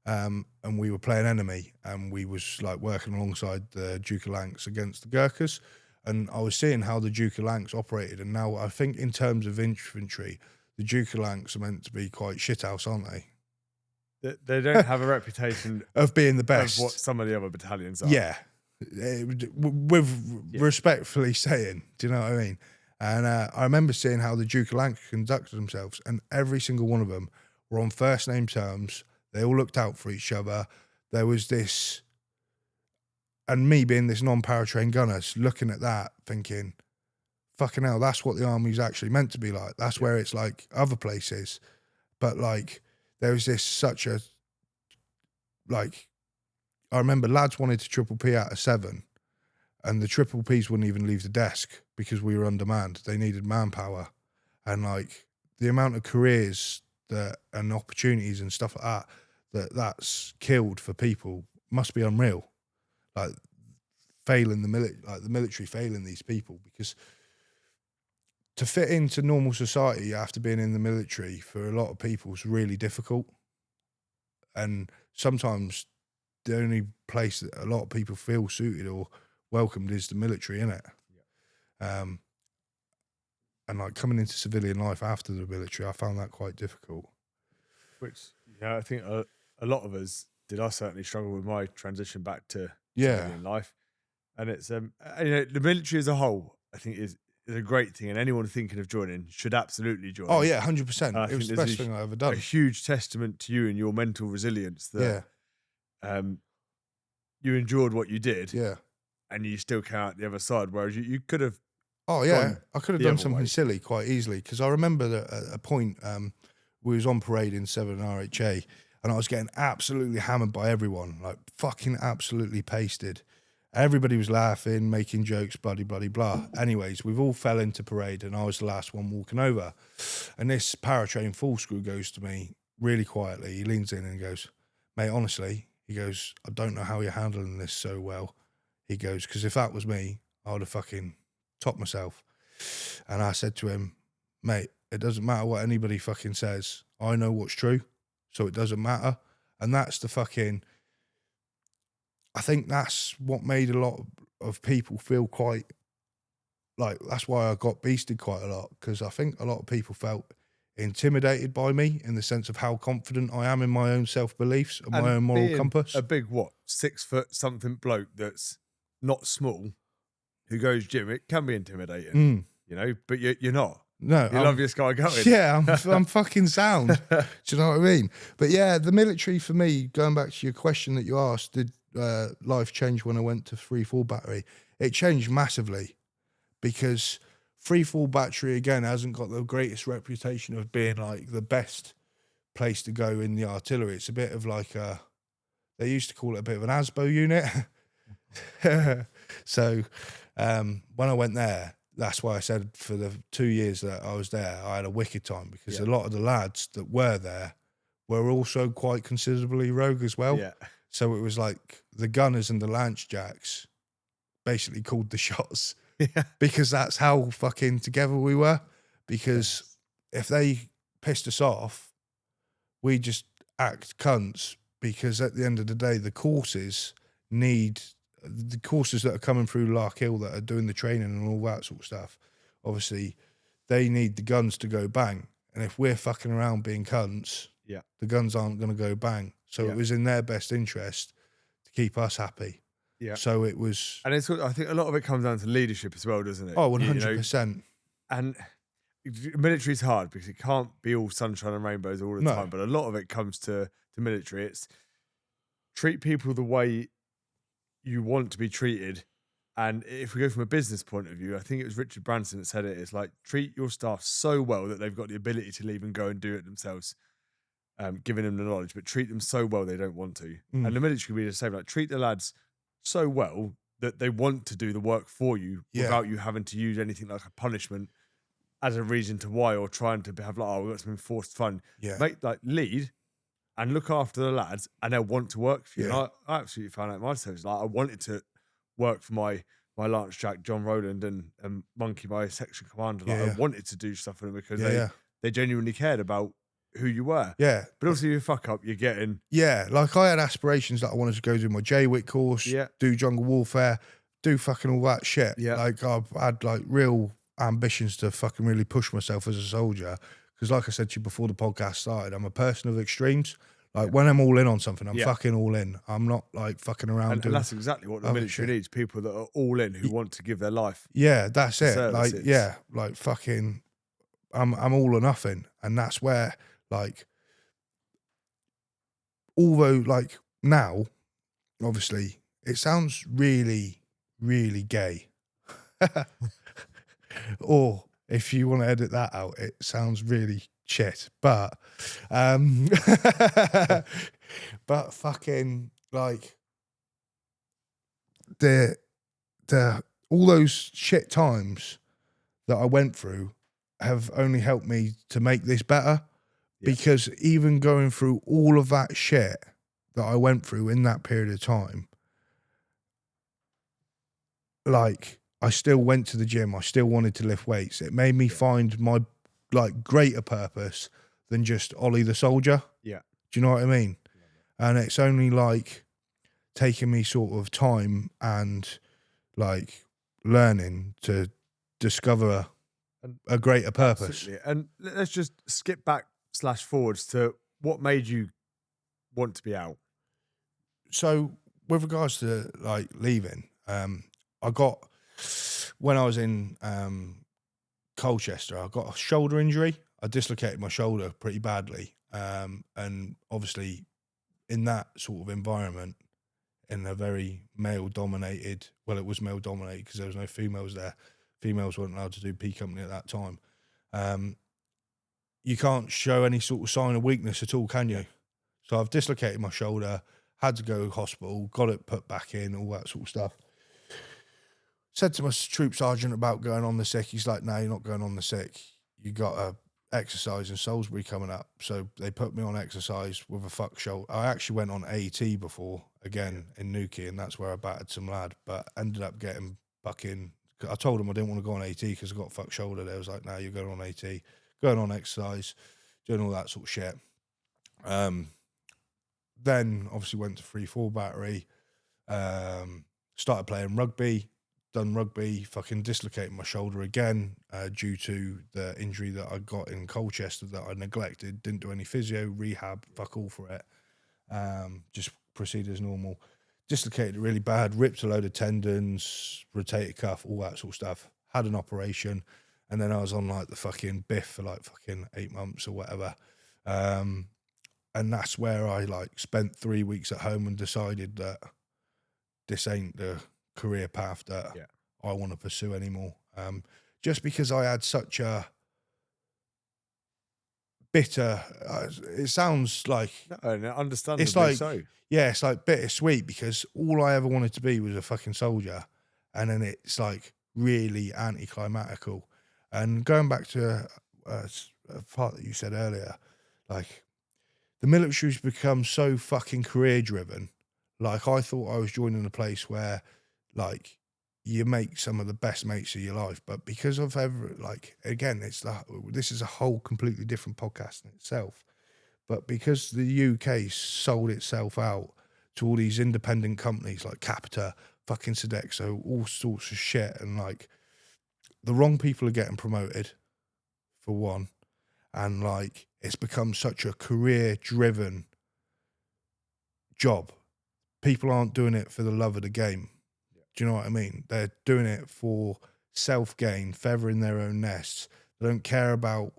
And we were playing enemy, and we was like working alongside the Duke of Lancs against the Gurkhas. And I was seeing how the Duke of Lancs operated. And now I think in terms of infantry, the Duke of Lancs are meant to be quite shithouse, aren't they? They don't have a reputation of being the best. Of what some of the other battalions are. Yeah. With respectfully saying, do you know what I mean? And I remember seeing how the Duke of Lancs conducted themselves, and every single one of them were on first name terms. They all looked out for each other. There was this, and me being this non-paratrained gunner, looking at that, thinking, fucking hell, that's what the army's actually meant to be like. That's where it's like other places. But like, there was I remember lads wanted to triple P out of 7, and the triple Ps wouldn't even leave the desk because we were undermanned. They needed manpower. And like the amount of careers and opportunities and stuff like that's killed for people must be unreal. Like failing the military failing these people, because to fit into normal society after being in the military for a lot of people is really difficult. And sometimes the only place that a lot of people feel suited or welcomed is the military, innit? Yeah. And like coming into civilian life after the military, I found that quite difficult. Which, I think a lot of us did. I certainly struggle with my transition back to civilian life. And it's, the military as a whole, I think is a great thing, and anyone thinking of joining should absolutely join. Oh yeah, 100%. It was the best thing I've ever done. A huge testament to you and your mental resilience that you endured what you did. Yeah. and you still came out the other side. Whereas you could have. Oh yeah, Gone I could have the done other something way. silly quite easily, because I remember that at a point we was on parade in 7 RHA, and I was getting absolutely hammered by everyone, like fucking absolutely pasted. Everybody was laughing, making jokes, bloody blah. Anyways, we've all fell into parade, and I was the last one walking over. And this para-train full screw goes to me really quietly. He leans in and goes, "Mate, honestly," he goes, "I don't know how you're handling this so well." He goes, "Because if that was me, I would have fucking topped myself." And I said to him, "Mate, it doesn't matter what anybody fucking says. I know what's true, so it doesn't matter." And that's the fucking, I think that's what made a lot of people feel quite, like, that's why I got beasted quite a lot, because I think a lot of people felt intimidated by me in the sense of how confident I am in my own self-beliefs and my And own moral being compass. a big 6 foot something bloke that's not small, who goes gym, it can be intimidating, but you're not. No, You love your sky going. Yeah, I'm fucking sound. Do you know what I mean? But yeah, the military for me, going back to your question that you asked, did life change when I went to 3-4 battery? It changed massively, because 3-4 battery, again, hasn't got the greatest reputation of being like the best place to go in the artillery. It's a bit of like they used to call it a bit of an ASBO unit. So when I went there, that's why I said for the 2 years that I was there, I had a wicked time, because a lot of the lads that were there were also quite considerably rogue as well. Yeah. So it was like the gunners and the lance jacks basically called the shots, Yeah. because that's how fucking together we were. Because if they pissed us off, we just act cunts, because at the end of the day, the courses that are coming through Lark Hill that are doing the training and all that sort of stuff, obviously they need the guns to go bang. And if we're fucking around being cunts, the guns aren't going to go bang. So it was in their best interest to keep us happy. Yeah. So it was. And I think a lot of it comes down to leadership as well, doesn't it? Oh, 100%. And military's hard because it can't be all sunshine and rainbows all the time. But a lot of it comes to military. It's treat people the way you want to be treated. And if we go from a business point of view, I think it was Richard Branson that said it. It's like, treat your staff so well that they've got the ability to leave and go and do it themselves, giving them the knowledge, but treat them so well they don't want to. And the military can be the same. Like, treat the lads so well that they want to do the work for you without you having to use anything like a punishment as a reason to why, or trying to have like, oh, we've got some enforced fun. Lead and look after the lads, and they'll want to work for you. And I absolutely found out myself. Like, I wanted to work for my Lance Jack, John Rowland, and Monkey, my section commander. Like, I wanted to do stuff for them because they genuinely cared about who you were. Yeah. But also, you fuck up, you're getting. Yeah. Like, I had aspirations that I wanted to go do my JWIC course, do jungle warfare, do fucking all that shit. Yeah. Like, I've had like real ambitions to fucking really push myself as a soldier. Because like I said to you before the podcast started, I'm a person of extremes. Like, when I'm all in on something, I'm fucking all in. I'm not like fucking around. And that's exactly what the military needs. People that are all in, who want to give their life. Yeah, that's it. Like, like fucking, I'm all or nothing. And that's where, like, although like now, obviously, it sounds really, really gay. Or if you want to edit that out, it sounds really shit. But but fucking like the all those shit times that I went through have only helped me to make this better. Because even going through all of that shit that I went through in that period of time, like, I still went to the gym. I still wanted to lift weights. It made me find my like greater purpose than just Ollie the soldier. Yeah. Do you know what I mean? And it's only like taking me sort of time and like learning to discover a greater purpose. Absolutely. And let's just skip back / forwards to what made you want to be out. So with regards to like leaving, I got, when I was in Colchester, I got a shoulder injury. I dislocated my shoulder pretty badly. And obviously in that sort of environment, in a very male-dominated, well, it was male-dominated because there was no females there. Females weren't allowed to do P company at that time. You can't show any sort of sign of weakness at all, can you? So I've dislocated my shoulder, had to go to hospital, got it put back in, all that sort of stuff. Said to my troop sergeant about going on the sick. He's like, no, you're not going on the sick. You got a exercise in Salisbury coming up. So they put me on exercise with a fuck shoulder. I actually went on AT before, again, in Newquay, and that's where I battered some lad, but ended up getting fucking... I told him I didn't want to go on AT because I got a fuck shoulder. They was like, no, you're going on AT, going on exercise, doing all that sort of shit. Then obviously went to 3-4 battery, started playing rugby, done rugby, fucking dislocated my shoulder again due to the injury that I got in Colchester that I neglected, didn't do any physio, rehab, fuck all for it. Just proceeded as normal. Dislocated really bad, ripped a load of tendons, rotator cuff, all that sort of stuff. Had an operation, and then I was on like the fucking biff for like fucking 8 months or whatever. And that's where I like spent 3 weeks at home and decided that this ain't the career path that I want to pursue anymore. Just because I had such a bitter, it sounds like... No, understandably it's like, so. Yeah, it's like bittersweet because all I ever wanted to be was a fucking soldier. And then it's like really anticlimactical. And going back to a part that you said earlier, like the military's become so fucking career driven. Like I thought I was joining a place where like you make some of the best mates of your life, but because of again, this is a whole completely different podcast in itself. But because the UK sold itself out to all these independent companies like Capita, fucking Sodexo, all sorts of shit, and like the wrong people are getting promoted, for one, and like it's become such a career-driven job. People aren't doing it for the love of the game. Do you know what I mean? They're doing it for self-gain, feathering their own nests. They don't care about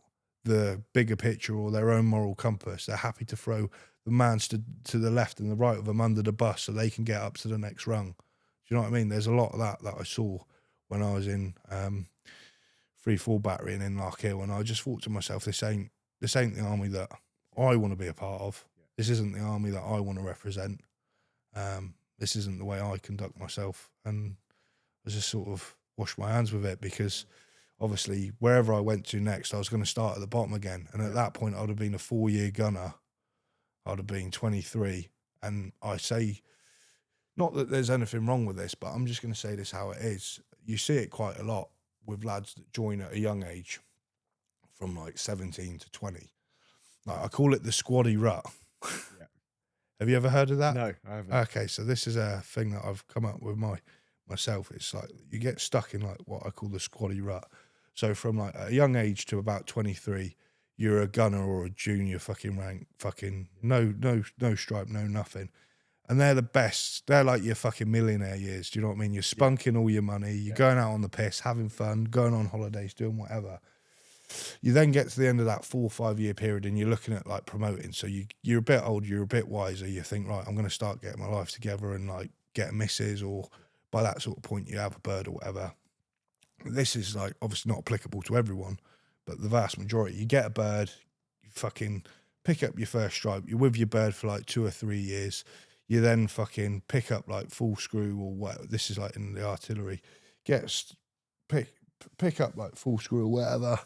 the bigger picture or their own moral compass. They're happy to throw the man to the left and the right of them under the bus so they can get up to the next rung. Do you know what I mean? There's a lot of that I saw when I was in 3-4 battery and in Larkhill, and I just thought to myself, this ain't the army that I want to be a part of. This isn't the army that I want to represent. This isn't the way I conduct myself. And I just sort of washed my hands with it because obviously wherever I went to next, I was going to start at the bottom again. And at that point, I would have been a 4-year gunner. I'd have been 23. And I say, not that there's anything wrong with this, but I'm just going to say this how it is. You see it quite a lot with lads that join at a young age from like 17 to 20. Like I call it the squaddy rut. Yeah. Have you ever heard of that? No, I haven't. Okay, so this is a thing that I've come up with myself. It's like you get stuck in like what I call the squaddy rut. So from like a young age to about 23, you're a gunner or a junior fucking rank, fucking no stripe, no nothing. And they're the best. They're like your fucking millionaire years. Do you know what I mean? You're spunking all your money. You're going out on the piss, having fun, going on holidays, doing whatever. You then get to the end of that 4 or 5 year period and you're looking at like promoting. So you're a bit older, you're a bit wiser. You think, right, I'm going to start getting my life together and like get a missus, or by that sort of point you have a bird or whatever. This is like obviously not applicable to everyone, but the vast majority. You get a bird, you fucking pick up your first stripe. You're with your bird for like 2 or 3 years. You then fucking pick up like full screw or whatever. This is like in the artillery. Pick up like full screw or whatever.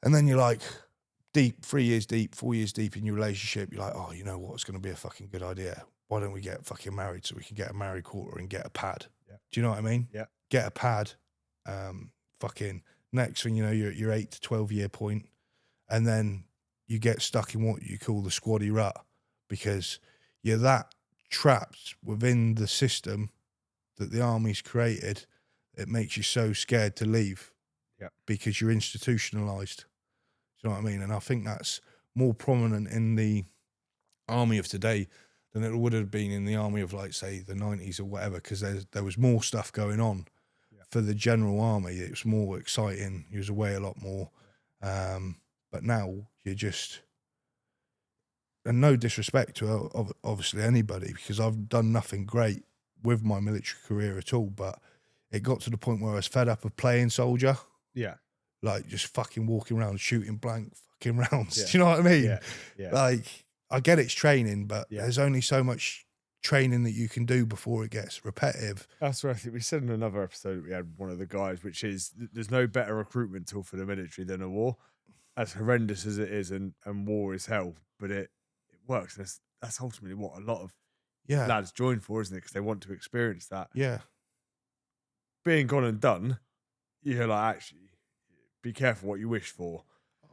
And then you're like deep, 3 years deep, 4 years deep in your relationship. You're like, oh, you know what? It's going to be a fucking good idea. Why don't we get fucking married so we can get a married quarter and get a pad? Yeah. Do you know what I mean? Yeah. Get a pad. Fucking next thing you know, you're at your 8 to 12 year point, and then you get stuck in what you call the squaddy rut because you're that trapped within the system that the army's created. It makes you so scared to leave because you're institutionalized. Do you know what I mean? And I think that's more prominent in the army of today than it would have been in the army of, like, say, the 90s or whatever, because there was more stuff going on. For the general army, it was more exciting. You was away a lot more. But now you're just... and no disrespect to obviously anybody, because I've done nothing great with my military career at all, but it got to the point where I was fed up of playing soldier, Yeah. like just fucking walking around shooting blank fucking rounds. Yeah. Do you know what I mean? Yeah. Yeah. Like, I get it's training, but Yeah. there's only so much training that you can do before it gets repetitive. That's what I think we said in another episode. We had one of the guys, which is there's no better recruitment tool for the military than a war, as horrendous as it is, and war is hell, but it works. That's ultimately what a lot of Yeah. lads join for, isn't it? Because they want to experience that. Yeah. Being gone and done, you're like, actually, be careful what you wish for.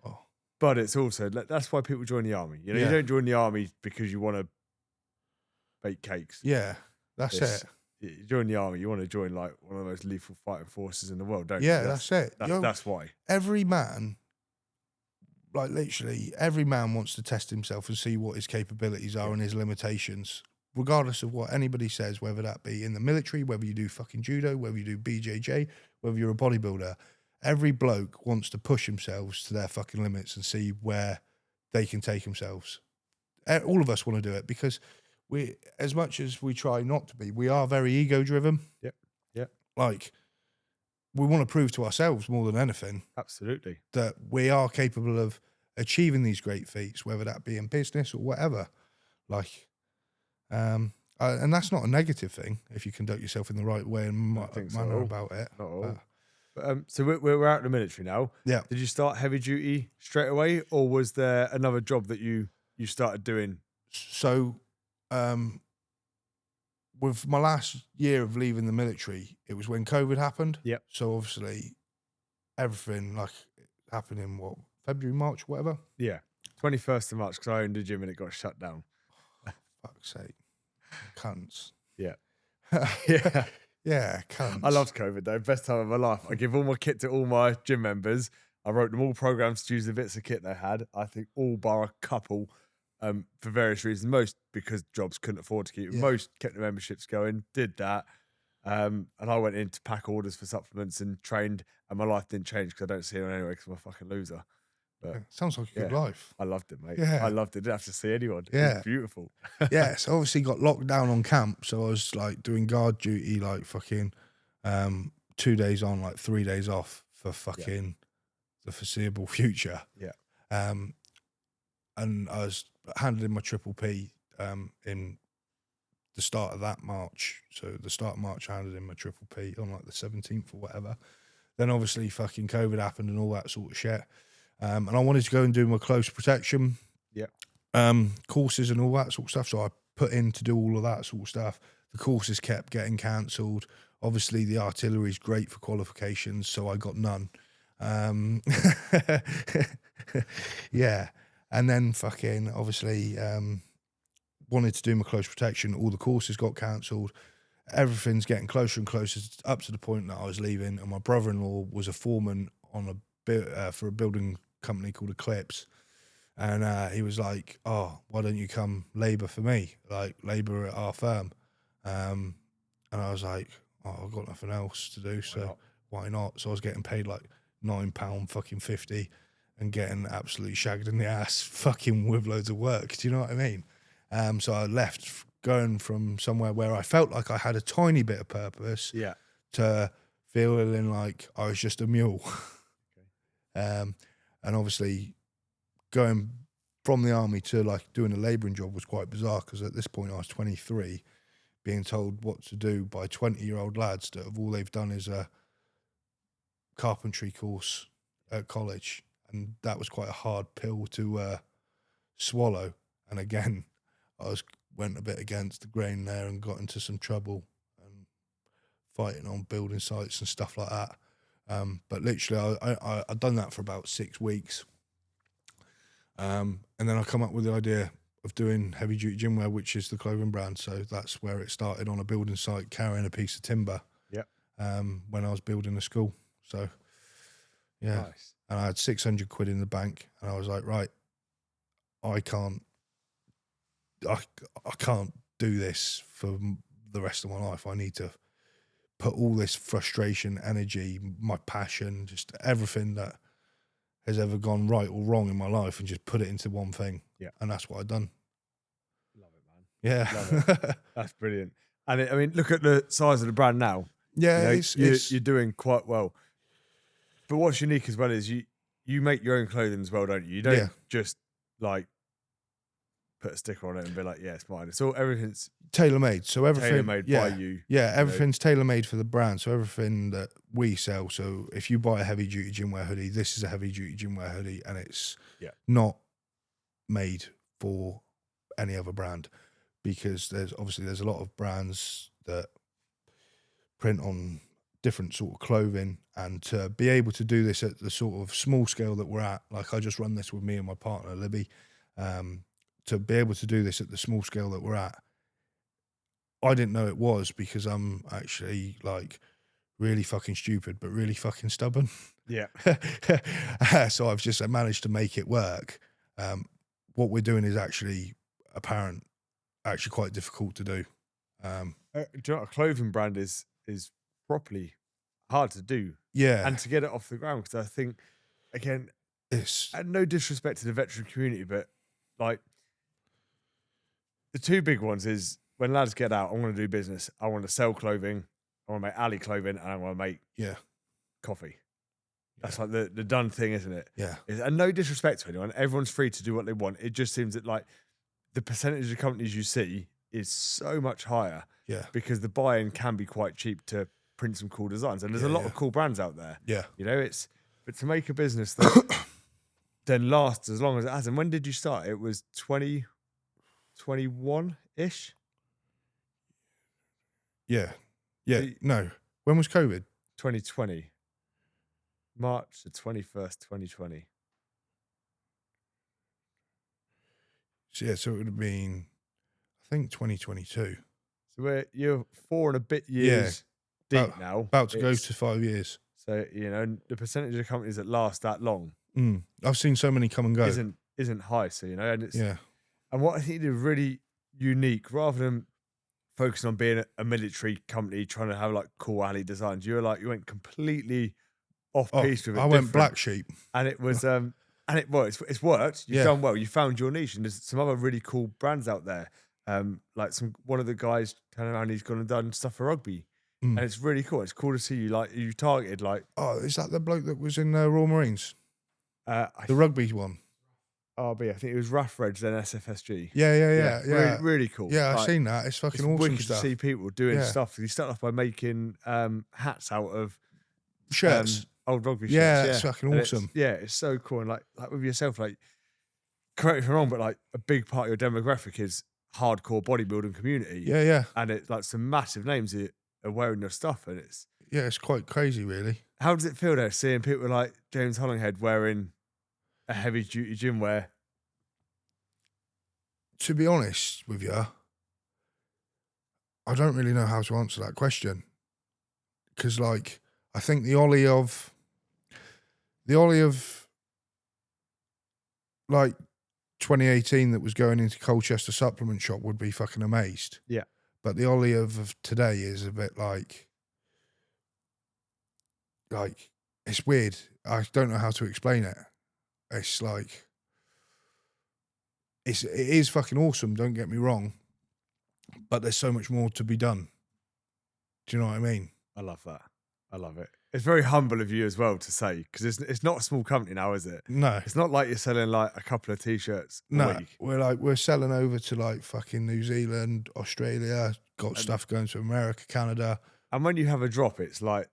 Oh. But it's also, that's why people join the army. You know, Yeah. you don't join the army because you want to bake cakes. Yeah. That's it. You join the army, you want to join like one of the most lethal fighting forces in the world, don't Yeah, you? that's it. That's why. Every man, like literally, every man wants to test himself and see what his capabilities are and his limitations, regardless of what anybody says, whether that be in the military, whether you do fucking judo, whether you do BJJ, whether you're a bodybuilder. Every bloke wants to push themselves to their fucking limits and see where they can take themselves. All of us want to do it because we, as much as we try not to be, we are very ego driven. Yep. Yep. Like, we want to prove to ourselves more than anything Absolutely. that we are capable of achieving these great feats, whether that be in business or whatever. Like, and that's not a negative thing if you conduct yourself in the right way and manner about it. Not all. So we're out of the military now. Yeah. Did you start heavy duty straight away, or was there another job that you started doing? So, with my last year of leaving the military, it was when COVID happened. Yep. So obviously, everything like happened in February, March, whatever. Yeah, 21st of March, because I owned a gym and it got shut down. Fuck's sake, cunts. Yeah. Yeah. Yeah, cunts. I loved COVID though. Best time of my life. I give all my kit to all my gym members. I wrote them all programs to use the bits of kit they had. I think all bar a couple, for various reasons. Most because jobs couldn't afford to keep them. Yeah. Most kept the memberships going, did that. And I went in to pack orders for supplements and trained, and my life didn't change because I don't see anyone anyway because I'm a fucking loser. But sounds like a good life. I loved it, mate. Yeah. I loved it. Didn't have to see anyone. It Yeah. was beautiful. Yeah, so obviously got locked down on camp, so I was like doing guard duty, like fucking 2 days on, like 3 days off for fucking the foreseeable future. Yeah. And I was handed in my triple P in the start of that March. So the start of March, I handed in my triple P on like the 17th or whatever. Then obviously fucking COVID happened and all that sort of shit. And I wanted to go and do my close protection courses and all that sort of stuff. So I put in to do all of that sort of stuff. The courses kept getting cancelled. Obviously, the artillery is great for qualifications, so I got none. Yeah. And then fucking obviously wanted to do my close protection. All the courses got cancelled. Everything's getting closer and closer, up to the point that I was leaving. And my brother-in-law was a foreman on for a building company called Eclipse. And he was like, oh, why don't you come labour for me? Like, labour at our firm. And I was like, oh, I've got nothing else to do, so why not? So I was getting paid like £9 fucking 50 and getting absolutely shagged in the ass fucking with loads of work. Do you know what I mean? So I left, going from somewhere where I felt like I had a tiny bit of purpose to feeling like I was just a mule. And obviously going from the army to like doing a labouring job was quite bizarre, because at this point I was 23, being told what to do by 20-year-old lads that all they've done is a carpentry course at college. And that was quite a hard pill to swallow. And again, went a bit against the grain there and got into some trouble and fighting on building sites and stuff like that. But literally, I'd done that for about 6 weeks. And then I come up with the idea of doing heavy duty gym wear, which is the clothing brand. So that's where it started, on a building site carrying a piece of timber. When I was building a school. So yeah, nice. And I had 600 quid in the bank, and I was like, right, I can't do this for the rest of my life. I need to put all this frustration, energy, my passion, just everything that has ever gone right or wrong in my life, and just put it into one thing. And that's what I've done. Yeah. Love it. That's brilliant. And I mean, look at the size of the brand now. Yeah, You know, you're doing quite well. But what's unique as well is you make your own clothing as well, don't you? You don't Yeah. just like put a sticker on it and be like, yeah, it's mine. It's all everything's tailor-made. So everything tailor-made by you. Yeah, know. everything's tailor-made for the brand. So everything that we sell. So if you buy a heavy-duty gym wear hoodie, this is a heavy-duty gym wear hoodie, and it's not made for any other brand, because there's a lot of brands that print on different sort of clothing, and to be able to do this at the sort of small scale that we're at, like I just run this with me and my partner Libby, to be able to do this at the small scale that we're at, I didn't know it was, because I'm actually like really fucking stupid but really fucking stubborn. Yeah. So I've just managed to make it work. What we're doing is actually quite difficult to do. Do you know what, a clothing brand is properly hard to do. Yeah. And to get it off the ground, because I think, again, and no disrespect to the veteran community, but like the two big ones is when lads get out, I want to do business. I want to sell clothing. I want to make alley clothing, and I want to make coffee. That's like the done thing, isn't it? Yeah. And no disrespect to anyone. Everyone's free to do what they want. It just seems that like the percentage of companies you see is so much higher. Yeah. Because the buy-in can be quite cheap to print some cool designs. And there's a lot of cool brands out there. Yeah. You know, but to make a business that then lasts as long as it has. And when did you start? It was 2021-ish? Yeah. Yeah. No. When was COVID? 2020. March the 21st, 2020. So yeah, so it would have been, I think, 2022. So you're 4 and a bit years deep now. About to go to 5 years. So, you know, the percentage of companies that last that long I've seen so many come and go. Isn't high. So, you know, and it's and what I think is really unique, rather than focusing on being a military company trying to have like cool alley designs, you went completely off piece with it. I went black sheep, and it was it's worked. You've done well. You found your niche, and there's some other really cool brands out there. Like one of the guys turned around, he's gone and done stuff for rugby, and it's really cool. It's cool to see you targeted like. Oh, is that the bloke that was in Royal Marines? The rugby one. RB, I think it was Rough Reg, then SFSG. Yeah. Really cool. Yeah, I've seen that. It's fucking awesome wicked stuff. to see people doing stuff. He started off by making hats out of shirts, old rugby shirts. Yeah, it's fucking awesome. It's so cool. And like with yourself, like, correct me if I'm wrong, but like a big part of your demographic is hardcore bodybuilding community. Yeah. And it's like some massive names are wearing your stuff, and it's quite crazy, really. How does it feel though, seeing people like James Hollinghead wearing a heavy duty gym wear? To be honest with you, I don't really know how to answer that question, because like I think the Ollie of like 2018 that was going into Colchester supplement shop would be fucking amazed. Yeah. But the Ollie of today is a bit like it's weird. I don't know how to explain it. It's like it is fucking awesome, don't get me wrong, but there's so much more to be done. Do you know what I mean? I love that. I love it. It's very humble of you as well to say, because it's not a small company now, is it? No. It's not like you're selling like a couple of t-shirts a week. We're selling over to like fucking New Zealand, Australia, got stuff going to America, Canada. And when you have a drop, it's like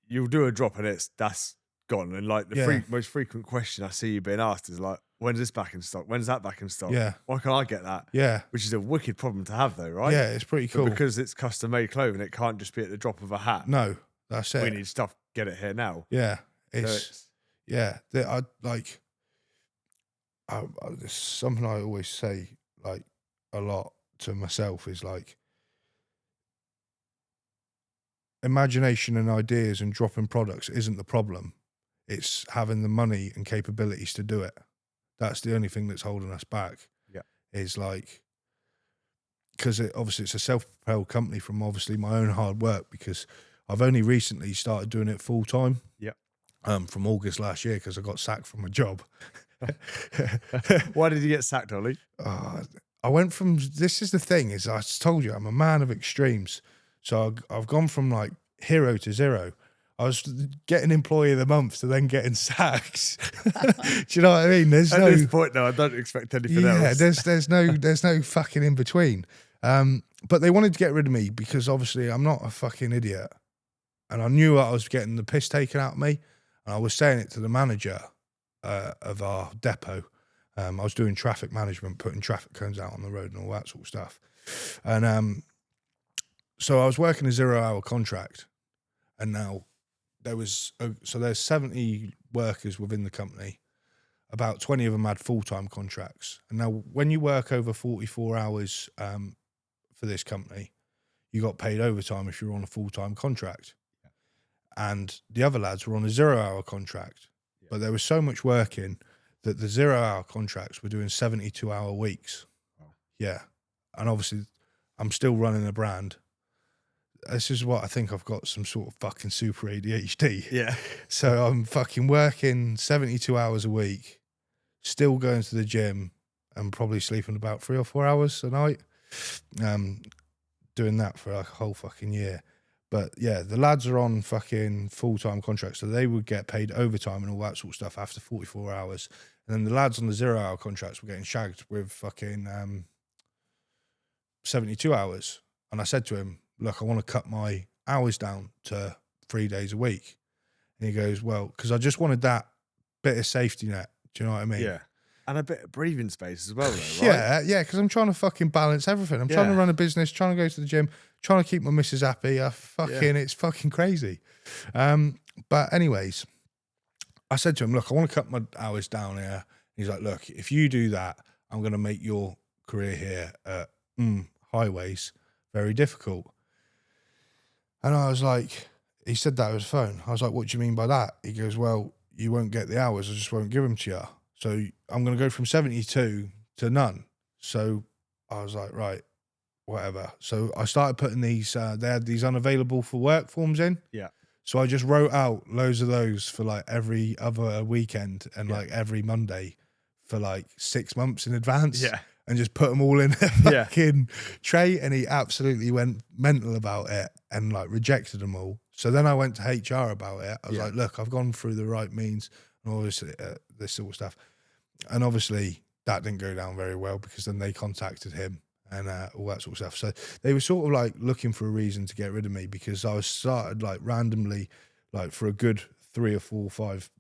you'll do a drop and that's gone. And like the most frequent question I see you being asked is like, when's this back in stock? When's that back in stock? Yeah. Why can't I get that? Yeah. Which is a wicked problem to have though, right? Yeah, it's pretty cool. But because it's custom made clothing, it can't just be at the drop of a hat. No, that's it. We need stuff, get it here now. Yeah. It's There's something I always say like a lot to myself is like, imagination and ideas and dropping products isn't the problem. It's having the money and capabilities to do it. That's the only thing that's holding us back. Yeah. Is like, because obviously it's a self-propelled company from obviously my own hard work, because I've only recently started doing it full time. Yeah. From August last year, because I got sacked from a job. Why did you get sacked, Ollie? I went from, this is the thing, is I told you, I'm a man of extremes. So I've gone from like hero to zero. I was getting employee of the month to then getting sacked. Do you know what I mean? There's At no, this point, though, I don't expect anything yeah, else. there's no fucking in between. But they wanted to get rid of me because obviously I'm not a fucking idiot. And I knew I was getting the piss taken out of me. And I was saying it to the manager of our depot. I was doing traffic management, putting traffic cones out on the road and all that sort of stuff. And so I was working a 0-hour contract. And now there's 70 workers within the company. About 20 of them had full-time contracts. And now when you work over 44 hours for this company, you got paid overtime if you're on a full-time contract. And the other lads were on a 0-hour contract. But there was so much work in that the 0-hour contracts were doing 72-hour weeks. Wow. Yeah. And obviously, I'm still running a brand. This is what I think I've got some sort of fucking super ADHD. Yeah. So I'm fucking working 72 hours a week, still going to the gym, and probably sleeping about 3 or 4 hours a night. Doing that for like a whole fucking year. But yeah, the lads are on fucking full-time contracts, so they would get paid overtime and all that sort of stuff after 44 hours. And then the lads on the 0-hour contracts were getting shagged with fucking 72 hours. And I said to him, look, I want to cut my hours down to 3 days a week. And he goes, well, because I just wanted that bit of safety net. Do you know what I mean? Yeah. And a bit of breathing space as well, though, right? Yeah, because I'm trying to fucking balance everything. I'm trying to run a business, trying to go to the gym, trying to keep my missus happy. It's fucking crazy. But anyways, I said to him, look, I want to cut my hours down here. He's like, look, if you do that, I'm going to make your career here at highways very difficult. And I was like, he said that over the phone. I was like, what do you mean by that? He goes, well, you won't get the hours. I just won't give them to you. So I'm going to go from 72 to none. So I was like, right, whatever. So I started putting these, they had these unavailable for work forms in. Yeah. So I just wrote out loads of those for like every other weekend and like every Monday for like 6 months in advance. Yeah. And just put them all in a fucking tray. And he absolutely went mental about it and like rejected them all. So then I went to HR about it. I was like, look, I've gone through the right means and all this sort of stuff. And obviously that didn't go down very well because then they contacted him and all that sort of stuff. So they were sort of like looking for a reason to get rid of me because I was started like randomly, like for a good 3 or 4 or 5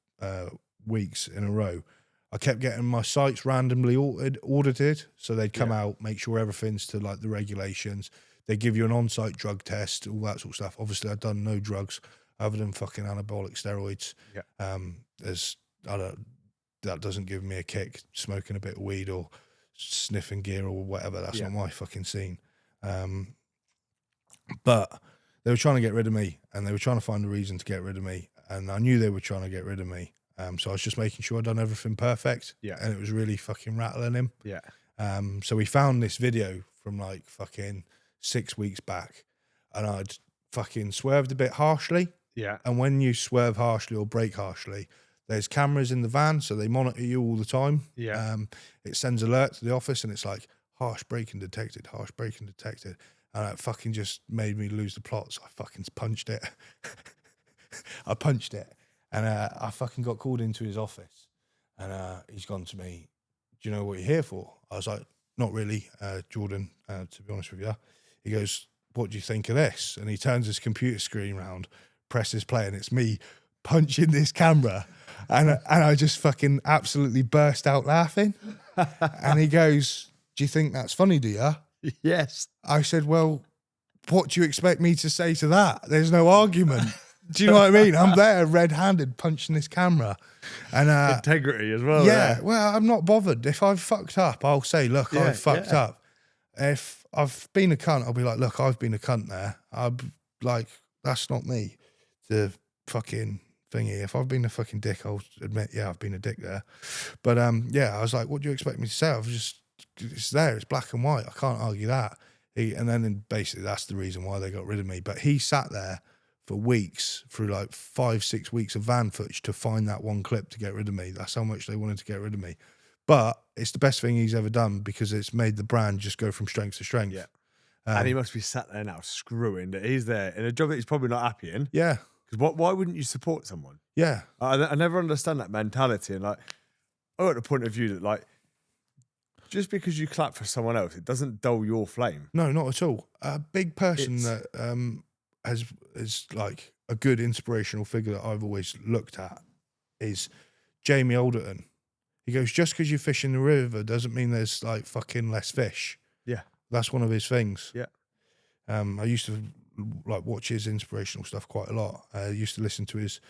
weeks in a row. I kept getting my sites randomly audited. So they'd come out, make sure everything's to like the regulations. They give you an on-site drug test, all that sort of stuff. Obviously I'd done no drugs other than fucking anabolic steroids. That doesn't give me a kick, smoking a bit of weed or sniffing gear or whatever. That's not my fucking scene. But they were trying to get rid of me and they were trying to find a reason to get rid of me. And I knew they were trying to get rid of me. So I was just making sure I'd done everything perfect. Yeah. And it was really fucking rattling him. Yeah. So we found this video from like fucking 6 weeks back and I'd fucking swerved a bit harshly. Yeah. And when you swerve harshly or brake harshly, there's cameras in the van, so they monitor you all the time. Yeah. It sends alert to the office and it's like, harsh braking detected, harsh braking detected. And it fucking just made me lose the plot, so I fucking punched it. I punched it. And I fucking got called into his office. And he's gone to me, do you know what you're here for? I was like, not really, Jordan, to be honest with you. He goes, what do you think of this? And he turns his computer screen around, presses play, and it's me punching this camera. And I just fucking absolutely burst out laughing. And he goes, do you think that's funny, do you? Yes. I said, well, what do you expect me to say to that? There's no argument. Do you know what I mean? I'm there red-handed punching this camera. And integrity as well. Yeah, well, I'm not bothered. If I've fucked up, I'll say, look, I've fucked up. If I've been a cunt, I'll be like, look, I've been a cunt there. I'm like, that's not me. The fucking thingy. If I've been a fucking dick, I'll admit, yeah, I've been a dick there. But yeah, I was like, what do you expect me to say? It's there, it's black and white. I can't argue that. And then basically that's the reason why they got rid of me. But he sat there for weeks, through like 5-6 weeks of van footage to find that one clip to get rid of me. That's how much they wanted to get rid of me. But it's the best thing he's ever done because it's made the brand just go from strength to strength. Yeah. And Um, he must be sat there now screwing that he's there in a job that he's probably not happy in. yeah, Because why wouldn't you support someone? yeah. I never understand that mentality. And like, I got the point of view that like, just because you clap for someone else, it doesn't dull your flame. No, not at all. A big person It's- that is like a good inspirational figure that I've always looked at is Jamie Alderton. He goes, just because you fish in the river doesn't mean there's like fucking less fish. Yeah. That's one of his things. Yeah. I used to like watch his inspirational stuff quite a lot. I used to listen to his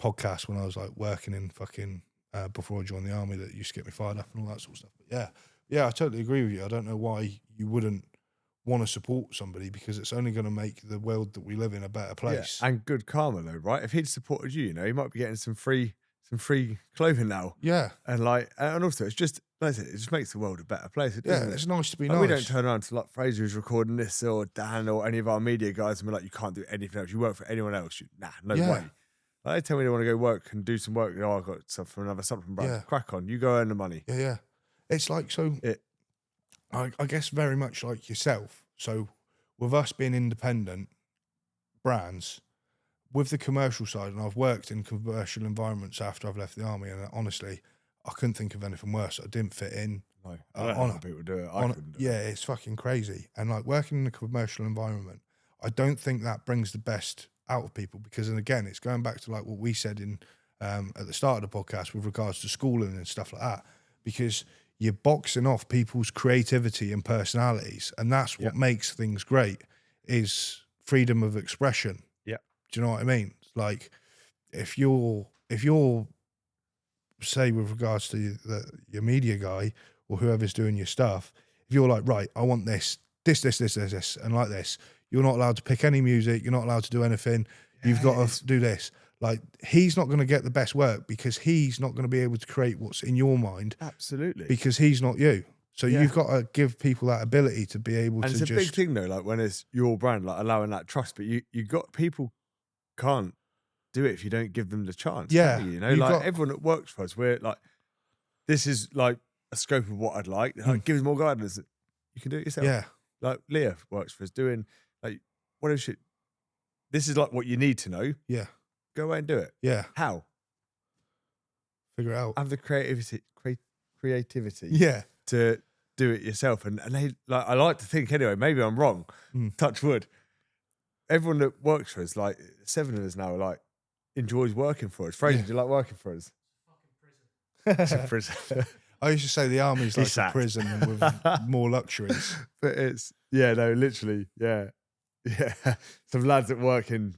podcast when I was like working in fucking before I joined the army. That used to get me fired up and all that sort of stuff. But yeah, I totally agree with you. I don't know why you wouldn't want to support somebody because it's only going to make the world that we live in a better place. Yeah. And good karma though, right? If he'd supported you, you know, he might be getting some free clothing now. Yeah, And like, and also it's just, like I said, it just makes the world a better place. yeah, Doesn't it? it's nice to be Like, nice. we don't turn around to like Fraser who's recording this or Dan or any of our media guys and we're like, you can't do anything else. You work for anyone else. Nah, no Yeah. way. Like, they tell me they want to go work and do some work. Oh, I've got stuff from another supplement brand. Yeah. Crack on. You go earn the money. Yeah. It's like, so I guess very much like yourself. So with us being independent brands, with the commercial side, and I've worked in commercial environments after I've left the army, and honestly, I couldn't think of anything worse. I didn't fit in. No, I don't know how people do it. I couldn't do it. Yeah, it's fucking crazy. And like working in a commercial environment, I don't think that brings the best out of people because, and again, it's going back to like what we said in at the start of the podcast with regards to schooling and stuff like that, because you're boxing off people's creativity and personalities, and that's what makes things great is freedom of expression. Yeah. Do you know what I mean? Like if you're say with regards to your media guy or whoever's doing your stuff, if you're like, right, I want this, and like this, you're not allowed to pick any music, you're not allowed to do anything, you've got to do this. Like, he's not going to get the best work because he's not going to be able to create what's in your mind. Absolutely. Because he's not you. So you've got to give people that ability to be able and to it's a big thing though, like when it's your brand, like allowing that trust, but you got people can't do it if you don't give them the chance. Yeah. You know, like everyone that works for us, we're like, this is like a scope of what I'd like. Give us more guidance. You can do it yourself. Yeah. Like Leah works for us doing like whatever shit. This is like what you need to know. Yeah. Go away and do it. Yeah. How? Figure it out. Have the creativity. Yeah. To do it yourself. And they like, I like to think anyway, maybe I'm wrong. Touch wood. Everyone that works for us, like 7 of us now, like enjoys working for us. Fraser, do you like working for us? It's a prison. I used to say the army's like a sacked. prison with more luxuries. But it's literally, yeah. Some lads that worked in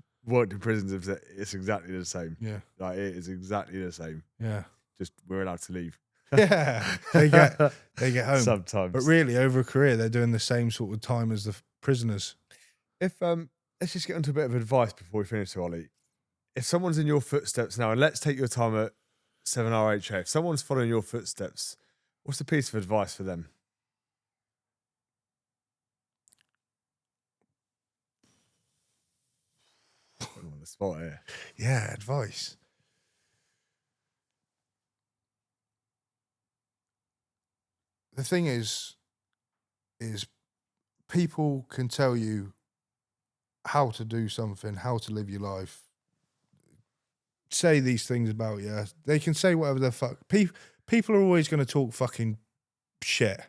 prisons have said it's exactly the same. Yeah. Like it is exactly the same. Yeah. Just we're allowed to leave. Yeah. They get home. Sometimes. But really, over a career, they're doing the same sort of time as the prisoners. If let's just get onto a bit of advice before we finish, Ollie. If someone's in your footsteps now, and let's take your time at 7 RHA, if someone's following your footsteps, what's the piece of advice for them? I'm on the spot here. Yeah, advice. The thing is people can tell you how to do something, how to live your life, say these things about you. They can say whatever the fuck. People are always going to talk fucking shit.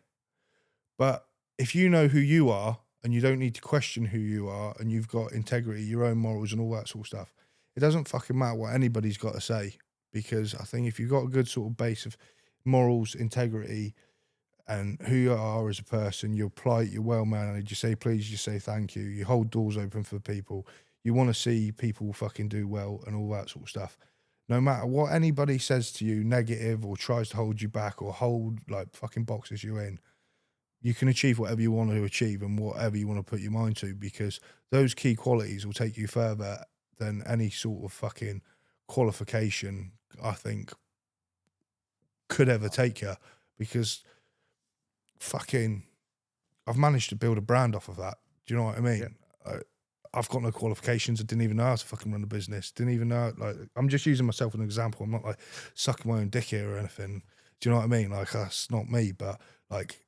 But if you know who you are and you don't need to question who you are and you've got integrity, your own morals and all that sort of stuff, it doesn't fucking matter what anybody's got to say. Because I think if you've got a good sort of base of morals, integrity, and who you are as a person, you're polite, you're well-mannered, you say please, you say thank you, you hold doors open for people, you want to see people fucking do well and all that sort of stuff. No matter what anybody says to you, negative or tries to hold you back or hold like fucking boxes you in, you can achieve whatever you want to achieve and whatever you want to put your mind to, because those key qualities will take you further than any sort of fucking qualification, I think, could ever take you. Because fucking, I've managed to build a brand off of that. Do you know what I mean? Yeah. I've got no qualifications. I didn't even know how to fucking run a business. Didn't even know, like, I'm just using myself as an example. I'm not like sucking my own dick here or anything. Do you know what I mean? Like, that's not me, but like,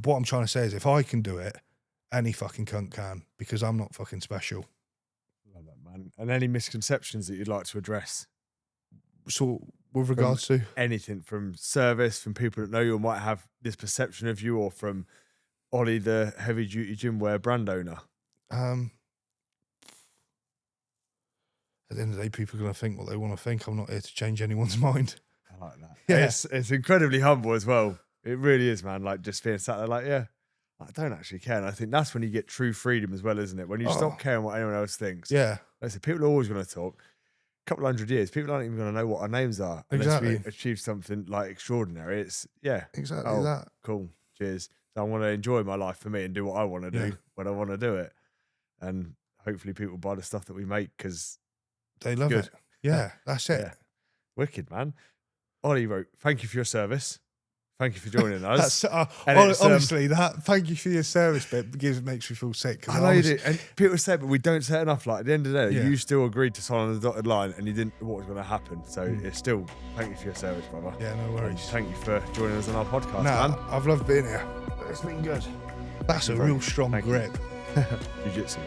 what I'm trying to say is if I can do it, any fucking cunt can, because I'm not fucking special. Love that, man. And any misconceptions that you'd like to address? So with regards to anything from service, from people that know you or might have this perception of you, or from Ollie, the heavy duty gym wear brand owner? At the end of the day, people are going to think what they want to think. I'm not here to change anyone's mind. I like that. Yeah. It's incredibly humble as well. It really is, man. Like, just being sat there like, yeah, I don't actually care. And I think that's when you get true freedom as well, isn't it? When you stop caring what anyone else thinks. Yeah. Like I said, people are always going to talk. A couple of 100 years, people aren't even going to know what our names are Exactly. unless we achieve something like extraordinary. It's, yeah. Exactly that. Cool. Cheers. So I want to enjoy my life for me and do what I want to do when I want to do it. And hopefully people buy the stuff that we make because they love it. Yeah, that's it. Yeah. Wicked, man. Ollie wrote, thank you for your service. Thank you for joining us. Honestly, that thank you for your service bit makes me feel sick. I know you do. And people say, but we don't say it enough. Like, at the end of the day, you still agreed to sign on the dotted line and you didn't know what was going to happen. So it's still, thank you for your service, brother. Yeah, no worries. And thank you for joining us on our podcast, man. I've loved being here. It's been good. That's a real strong grip. Jiu-jitsu.